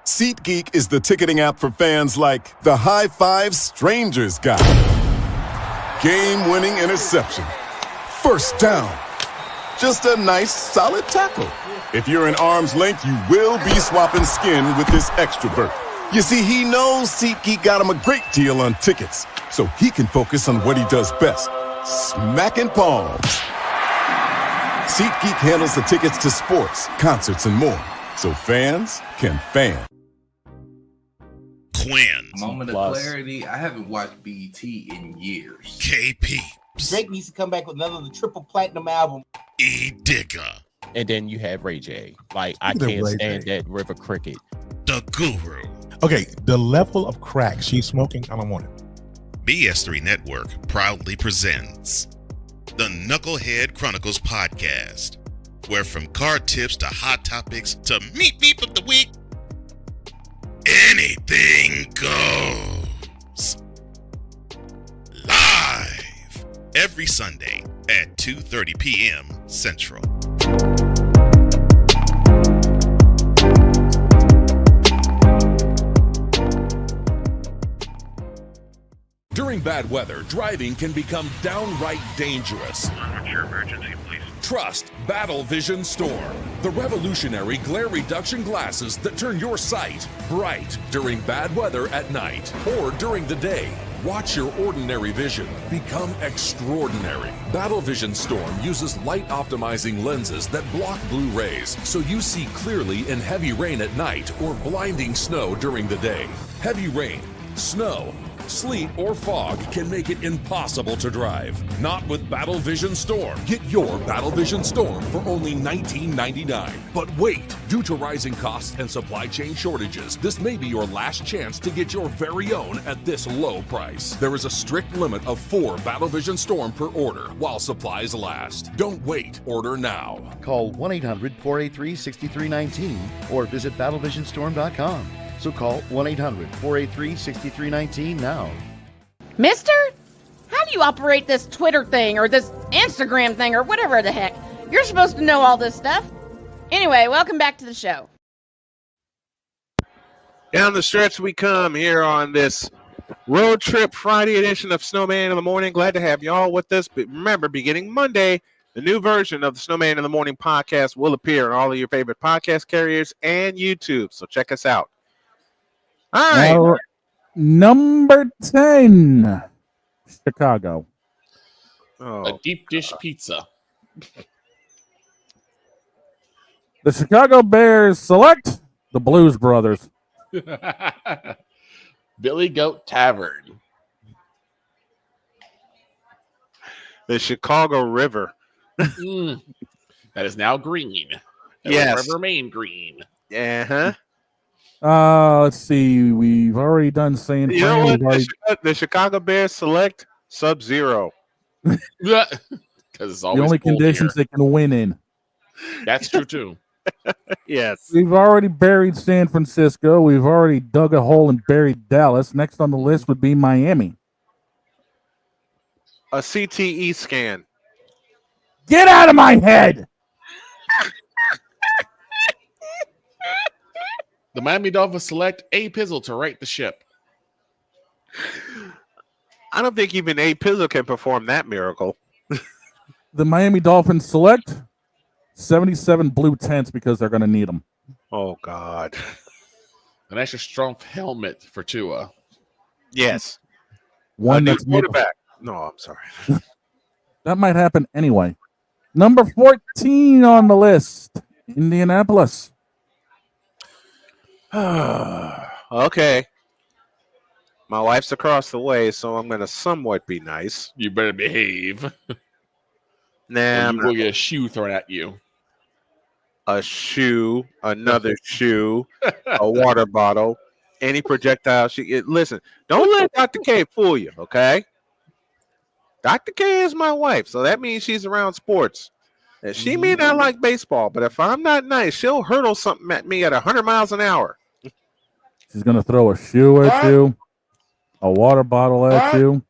SeatGeek is the ticketing app for fans like the High Five Strangers guy. Game-winning interception. First down. Just a nice, solid tackle. If you're in arm's length, you will be swapping skin with this extrovert. You see, he knows SeatGeek got him a great deal on tickets, so he can focus on what he does best, smacking palms. SeatGeek handles the tickets to sports, concerts, and more, so fans can fan. Quinn. Moment of clarity. I haven't watched BT in years. KP. Drake needs to come back with another triple platinum album. E. Digger. And then you have Ray J. Like, I can't stand that River Cricket. The Guru. Okay, the level of crack she's smoking, I don't want it. BS3 Network proudly presents the Knucklehead Chronicles podcast, where from card tips to hot topics to meat beef of the week, anything goes. Live every Sunday at 2:30 p.m. Central. During bad weather, driving can become downright dangerous. What's your emergency, please? Trust Battle Vision Storm, the revolutionary glare reduction glasses that turn your sight bright during bad weather at night or during the day. Watch your ordinary vision become extraordinary. Battle Vision Storm uses light optimizing lenses that block blue rays so you see clearly in heavy rain at night or blinding snow during the day. Heavy rain, snow, sleet, or fog can make it impossible to drive. Not with Battle Vision Storm. Get your Battle Vision Storm for only $19.99. But wait, due to rising costs and supply chain shortages, this may be your last chance to get your very own at this low price. There is a strict limit of 4 Battle Vision Storm per order while supplies last. Don't wait, order now. Call 1-800-483-6319 or visit battlevisionstorm.com. So call 1-800-483-6319 now. Mister? How do you operate this Twitter thing or this Instagram thing or whatever the heck? You're supposed to know all this stuff. Anyway, welcome back to the show. Down the stretch we come here on this Road Trip Friday edition of Snowman in the Morning. Glad to have y'all with us. But remember, beginning Monday, the new version of the Snowman in the Morning podcast will appear on all of your favorite podcast carriers and YouTube. So check us out. All right. Number 10, Chicago. A deep dish pizza. The Chicago Bears select the Blues Brothers. Billy Goat Tavern. The Chicago River. That is now green. That Yes. will remain green. Uh-huh. Let's see. We've already done San You know Fran. what? The Chicago Bears select Sub-Zero. Yeah. Because it's The always only cold conditions here. they can win in. That's true, too. Yes. We've already buried San Francisco. We've already dug a hole and buried Dallas. Next on the list would be Miami. A CTE scan. Get out of my head! The Miami Dolphins select A. Pizzle to right the ship. I don't think even A. Pizzle can perform that miracle. The Miami Dolphins select 77 blue tents because they're going to need them. Oh, God. An extra strong helmet for Tua. Yes. One new that's made of- quarterback. No, I'm sorry. That might happen anyway. Number 14 on the list, Indianapolis. Okay. My wife's across the way, so I'm going to somewhat be nice. You better behave. Nah, I'm you not. will get a shoe thrown at you. A shoe, another shoe, a water bottle, any projectile. Listen, don't let Dr. K fool you, okay? Dr. K is my wife, so that means she's around sports. And she may not like baseball, but if I'm not nice, she'll hurtle something at me at 100 miles an hour. She's going to throw a shoe at you, a water bottle at you,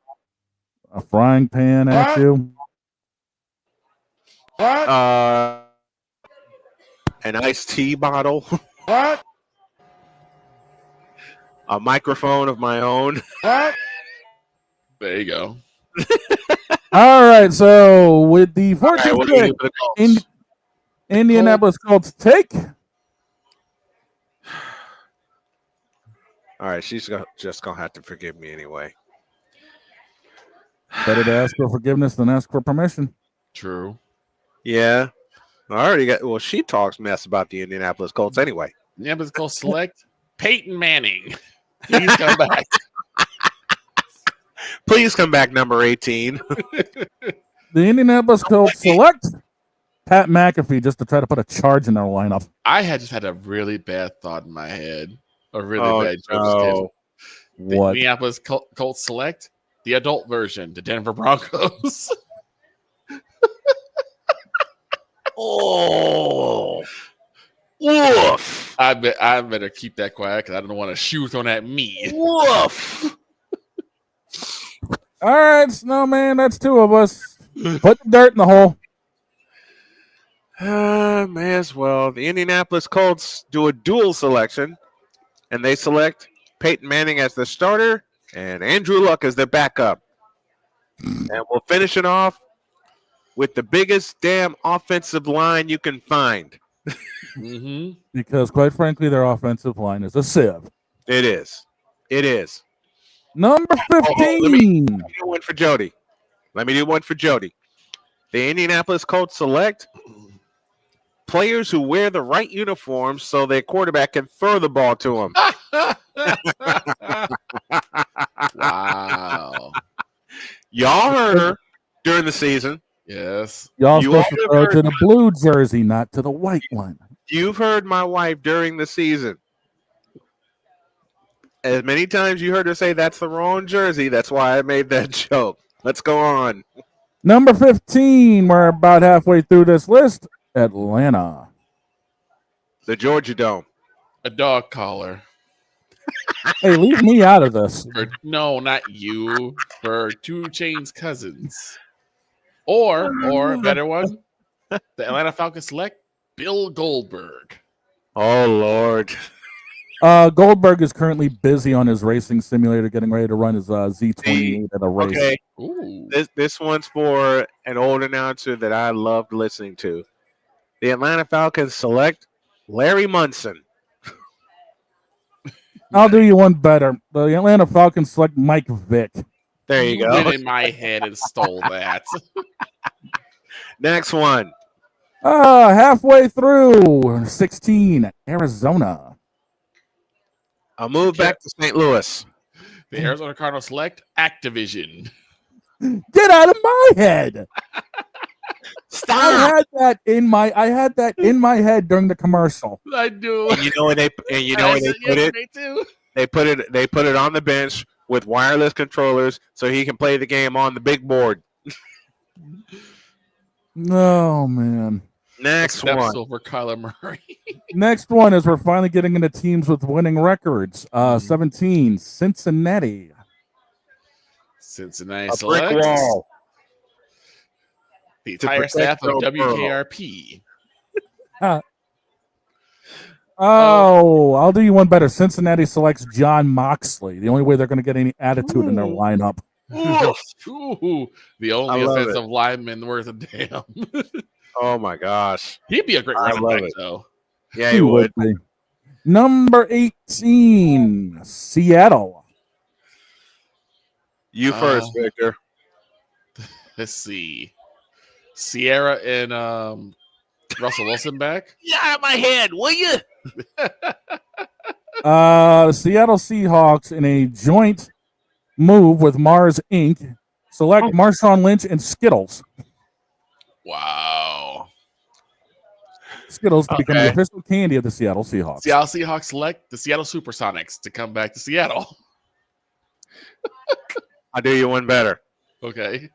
a frying pan at you. An iced tea bottle. What? A microphone of my own. What? There you go. All right, so with the 14th what do you pick, do for the Colts? Indianapolis Colts take. All right, she's just going to have to forgive me anyway. Better to ask for forgiveness than ask for permission. True. Yeah. I already got. Well, she talks mess about the Indianapolis Colts anyway. Indianapolis Colts select Peyton Manning. Please come back. Please come back, number 18. The Indianapolis Colts select Pat McAfee just to try to put a charge in their lineup. I just had a really bad thought in my head. A really Oh, bad joke. no. The What? Indianapolis Colts select the adult version, the Denver Broncos. Oh. Woof. I better keep that quiet because I don't want a shoe thrown at me. Woof. All right, Snowman, that's two of us. Put the dirt in the hole. May as well. The Indianapolis Colts do a dual selection, and they select Peyton Manning as the starter and Andrew Luck as their backup. And we'll finish it off with the biggest damn offensive line you can find. Because, quite frankly, their offensive line is a sieve. It is. It is. Number 15. Let me do one for Jody. The Indianapolis Colts select players who wear the right uniforms so their quarterback can throw the ball to them. Wow. Y'all heard her during the season. Yes. Y'all You supposed to all throw to the blue jersey, not to the white one. You've heard my wife during the season. As many times you heard her say that's the wrong jersey, that's why I made that joke. Let's go on. Number 15. We're about halfway through this list. Atlanta. The Georgia Dome. A dog collar. Hey, leave me out of this. No, not you. For 2 Chainz cousins. Or better one, the Atlanta Falcons select Bill Goldberg. Oh, Lord. Goldberg is currently busy on his racing simulator, getting ready to run his Z28 at a race. Okay. This one's for an old announcer that I loved listening to. The Atlanta Falcons select Larry Munson. I'll do you one better. The Atlanta Falcons select Mike Vick. There you go. Went in my head and stole that. Next one. Halfway through 16, Arizona. I'll move back to St. Louis. The Arizona Cardinals select Activision. Get out of my head. Stop. I had that in my head during the commercial. I do. And you know where they put it? Too. They put it on the bench with wireless controllers so he can play the game on the big board. Oh man. Next one. Over Kyler Murray. Next one is we're finally getting into teams with winning records. 17, Cincinnati. Cincinnati A selects brick wall. The entire staff of WKRP. I'll do you one better. Cincinnati selects John Moxley. The only way they're going to get any attitude in their lineup. Ooh, the only offensive lineman worth a damn. Oh my gosh. He'd be a great running back, though. Yeah, he would. Be. Number 18, Seattle. You first, Victor. Let's see. Sierra and Russell Wilson back. Yeah, out of my head, will you? The Seattle Seahawks in a joint move with Mars Inc. select Marshawn Lynch and Skittles. Wow. Skittles to become the official candy of the Seattle Seahawks. Seattle Seahawks select the Seattle Supersonics to come back to Seattle. I'll do you one better. Okay.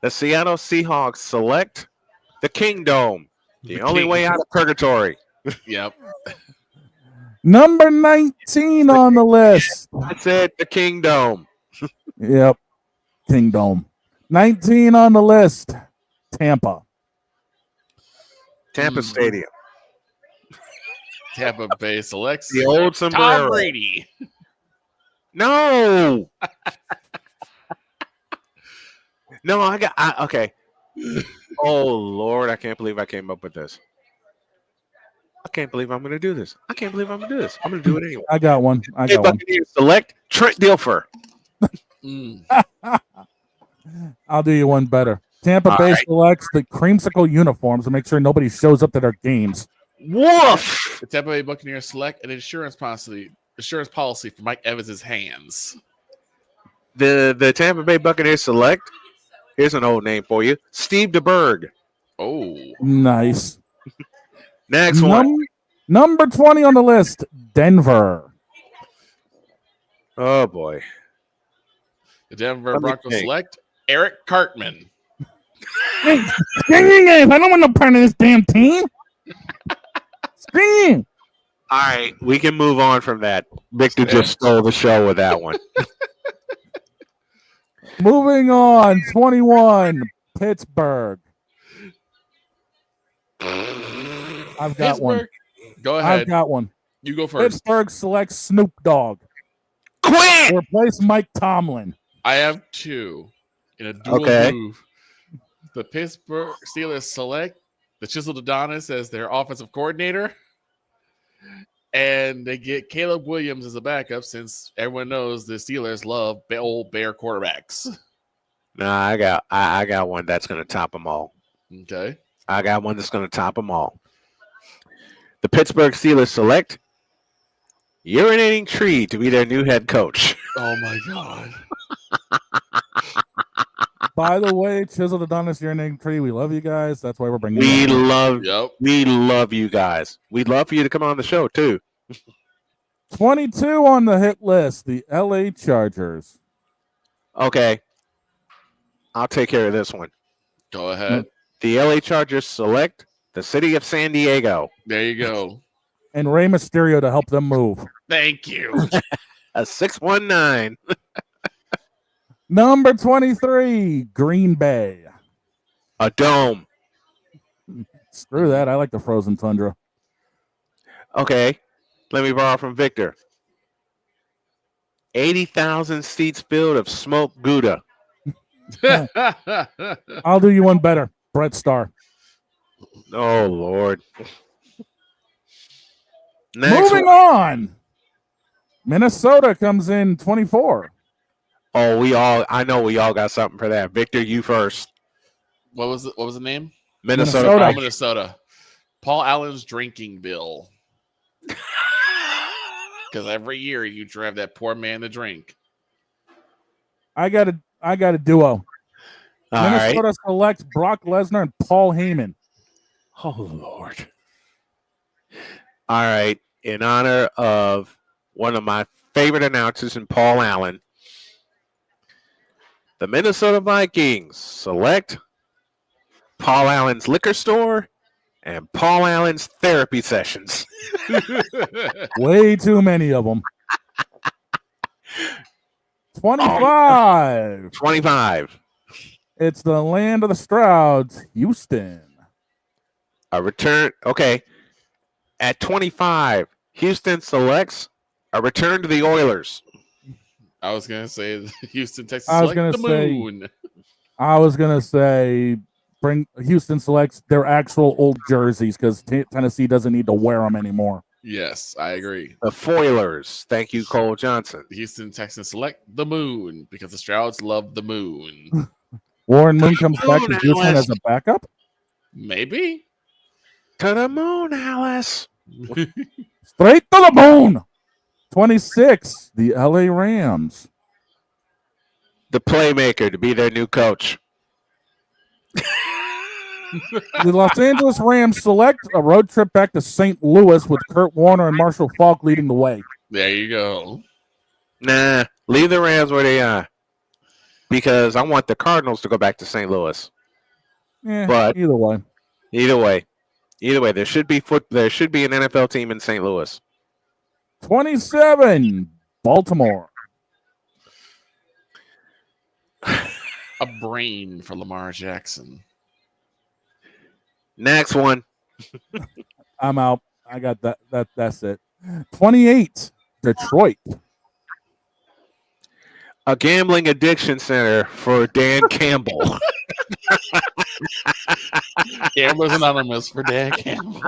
The Seattle Seahawks select the Kingdome. The only way out of purgatory. Yep. Number 19 on the list. That's it, the Kingdome. Yep. Kingdome. 19 on the list. Tampa. Tampa Stadium. Tampa Bay selects the old sombrero. Tom Brady. No. No, okay. Oh, Lord, I can't believe I came up with this. I can't believe I'm going to do this. I'm going to do it anyway. I got one. Select Trent Dilfer. I'll do you one better. Tampa Bay selects the creamsicle uniforms to make sure nobody shows up to their games. Woof! The Tampa Bay Buccaneers select an insurance policy for Mike Evans' hands. The Tampa Bay Buccaneers select, here's an old name for you, Steve DeBerg. Oh. Nice. Next one. Number 20 on the list, Denver. Oh, boy. The Denver Broncos select Eric Cartman. I don't want no part of this damn team. Scream. All right, we can move on from that. Victor just stole the show with that one. Moving on, 21, Pittsburgh. I've got one. Go ahead. I've got one. You go first. Pittsburgh selects Snoop Dogg. Quit! Replace Mike Tomlin. I have two in a dual move. The Pittsburgh Steelers select the Chiseled Adonis as their offensive coordinator. And they get Caleb Williams as a backup since everyone knows the Steelers love old Bear quarterbacks. Nah, I got one that's going to top them all. Okay. I got one that's going to top them all. The Pittsburgh Steelers select Urinating Tree to be their new head coach. Oh, my God. By the way, Chiseled Adonis, Urinating Tree, we love you guys. That's why we're bringing We you on. love you guys. We'd love for you to come on the show, too. 22 on the hit list, the LA Chargers. Okay. I'll take care of this one. Go ahead. The LA Chargers select the city of San Diego. There you go. And Rey Mysterio to help them move. Thank you. A 619. Number 23, Green Bay. A dome. Screw that. I like the frozen tundra. Okay. Let me borrow from Victor. 80,000 seats filled of smoked Gouda. I'll do you one better. Brett Starr. Oh, Lord. Moving on. Minnesota comes in 24. Oh, I know we all got something for that. Victor, you first. What was the name? Minnesota. Minnesota. Paul Allen's drinking bill. Because every year you drive that poor man to drink. I got a duo. All Minnesota selects Brock Lesnar and Paul Heyman. Oh, Lord. All right. In honor of one of my favorite announcers in Paul Allen, the Minnesota Vikings select Paul Allen's liquor store and Paul Allen's therapy sessions. Way too many of them. 25. 25. It's the land of the Strouds, Houston. A return. Okay. At 25, Houston selects a return to the Oilers. I was going to say Houston, Texas I was select gonna the say- moon. I was going to say bring Houston selects their actual old jerseys because Tennessee doesn't need to wear them anymore. Yes, I agree. The Foilers. Thank you, Cole Johnson. The Houston Texans select the moon because the Strouds love the moon. Warren Moon comes back to Moon, Houston Alice. as a backup. Maybe. To the moon, Alice. Straight to the moon. 26, the LA Rams. The playmaker to be their new coach. The Los Angeles Rams select a road trip back to St. Louis with Kurt Warner and Marshall Faulk leading the way. There you go. Nah, leave the Rams where they are. Because I want the Cardinals to go back to St. Louis. But either way. There should be an NFL team in St. Louis. 27, Baltimore. A brain for Lamar Jackson. Next one. I'm out. I got that. That's it. 28, Detroit. A gambling addiction center for Dan Campbell. Gamblers Anonymous for Dan Campbell.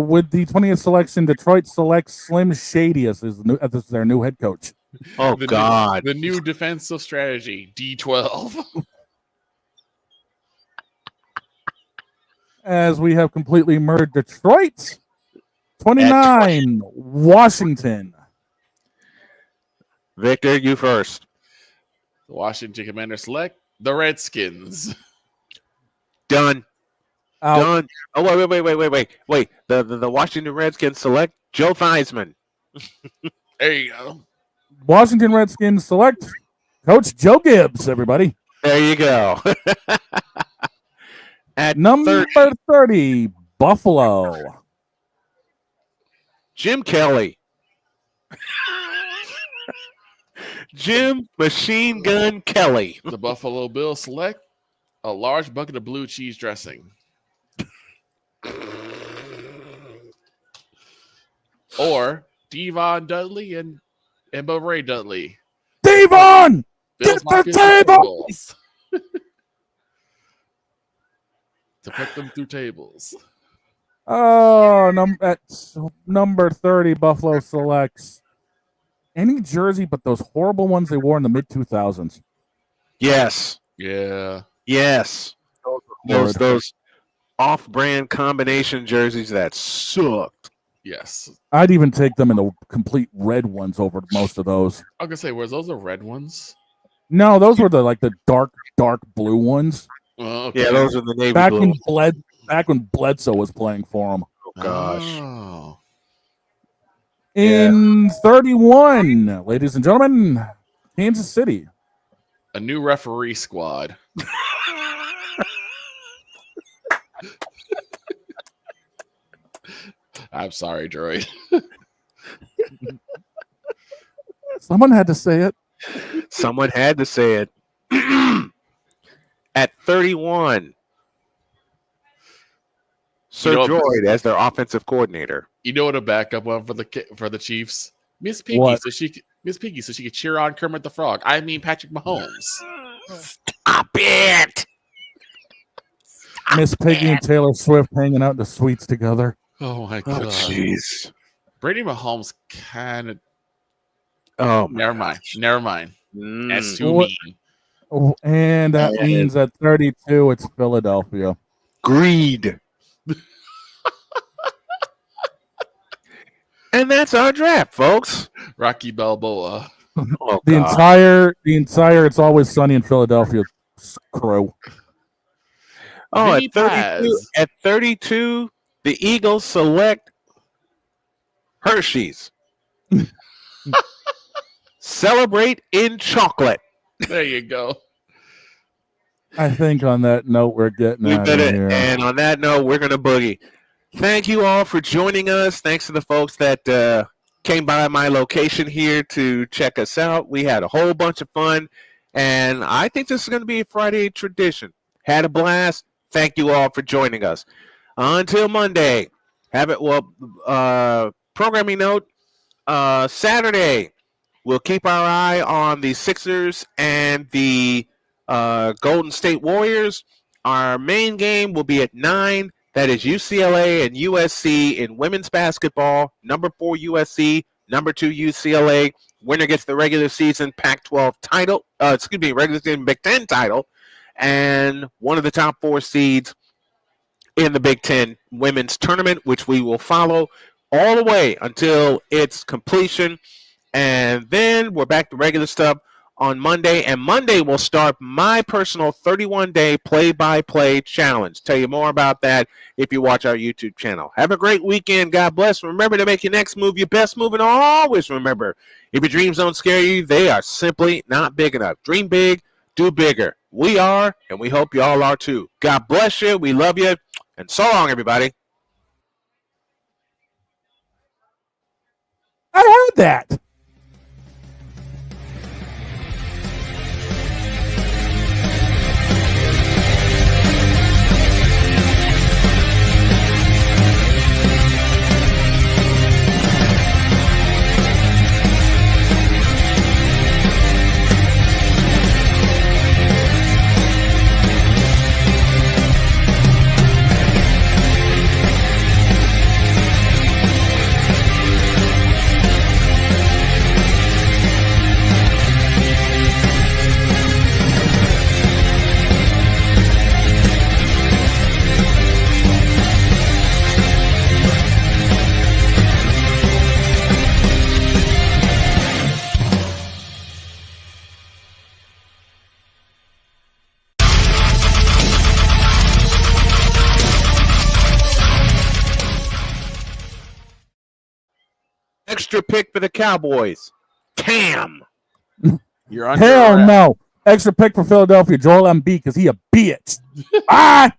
With the 20th selection, Detroit selects Slim Shady as their new head coach. Oh, God. The new defensive strategy, D12. As we have completely murdered Detroit. 29, Washington. Victor, you first. The Washington Commanders select the Redskins. Done. Out. Done. Oh, wait. The Washington Redskins select Joe Theismann. There you go. Washington Redskins select Coach Joe Gibbs, everybody. There you go. At number 30, Buffalo. Jim Kelly. Jim Machine Gun Kelly. The Buffalo Bills select a large bucket of blue cheese dressing. Or Devon Dudley and Bubba Ray Dudley. Devon! Bills Get the tables! To put them through tables. Oh, that's number 30, Buffalo selects any jersey but those horrible ones they wore in the mid-2000s. Yes. Yeah. Yes. Those off-brand combination jerseys that sucked. Yes. I'd even take them in the complete red ones over most of those. I was gonna say, were those the red ones? No, those were the dark blue ones. Okay. Yeah, those are the navy back blue. Back when Bledsoe was playing for them. Oh gosh. Oh. In 31, ladies and gentlemen, Kansas City. A new referee squad. I'm sorry, Droid. Someone had to say it. Someone had to say it. At 31, Sir Droid as their offensive coordinator. You know what a backup one for the Chiefs? Miss Piggy, What? so she could cheer on Kermit the Frog. I mean Patrick Mahomes. Stop it! Miss Piggy and Taylor Swift hanging out in the suites together. Oh my god. Jeez. Brady Mahomes kind of. Oh, never mind. Never mind. That's too What- mean. Oh, and that means at 32, it's Philadelphia. Greed. And that's our draft, folks. Rocky Balboa. Oh, The entire It's Always Sunny in Philadelphia crew. Oh, Vinny Paz. at 32, the Eagles select Hershey's. Celebrate in chocolate. There you go. I think on that note, we're getting out of here. And on that note, we're going to boogie. Thank you all for joining us. Thanks to the folks that came by my location here to check us out. We had a whole bunch of fun, and I think this is going to be a Friday tradition. Had a blast. Thank you all for joining us. Until Monday, programming note, Saturday, we'll keep our eye on the Sixers and the Golden State Warriors. Our main game will be at 9. That is UCLA and USC in women's basketball. Number 4 USC, number 2 UCLA. Winner gets the regular season Pac-12 title. Regular season Big Ten title, and one of the top 4 seeds in the Big Ten women's tournament, which we will follow all the way until its completion. And then we're back to regular stuff on Monday. And Monday we'll start my personal 31-day play-by-play challenge. Tell you more about that if you watch our YouTube channel. Have a great weekend. God bless. Remember to make your next move your best move. And always remember, if your dreams don't scare you, they are simply not big enough. Dream big, do bigger. We are, and we hope you all are too. God bless you. We love you. And so long, everybody. I heard that. Extra pick for the Cowboys. Cam. You're under Hell arrest. no. Extra pick for Philadelphia, Joel Embiid, because he a bitch. Bye.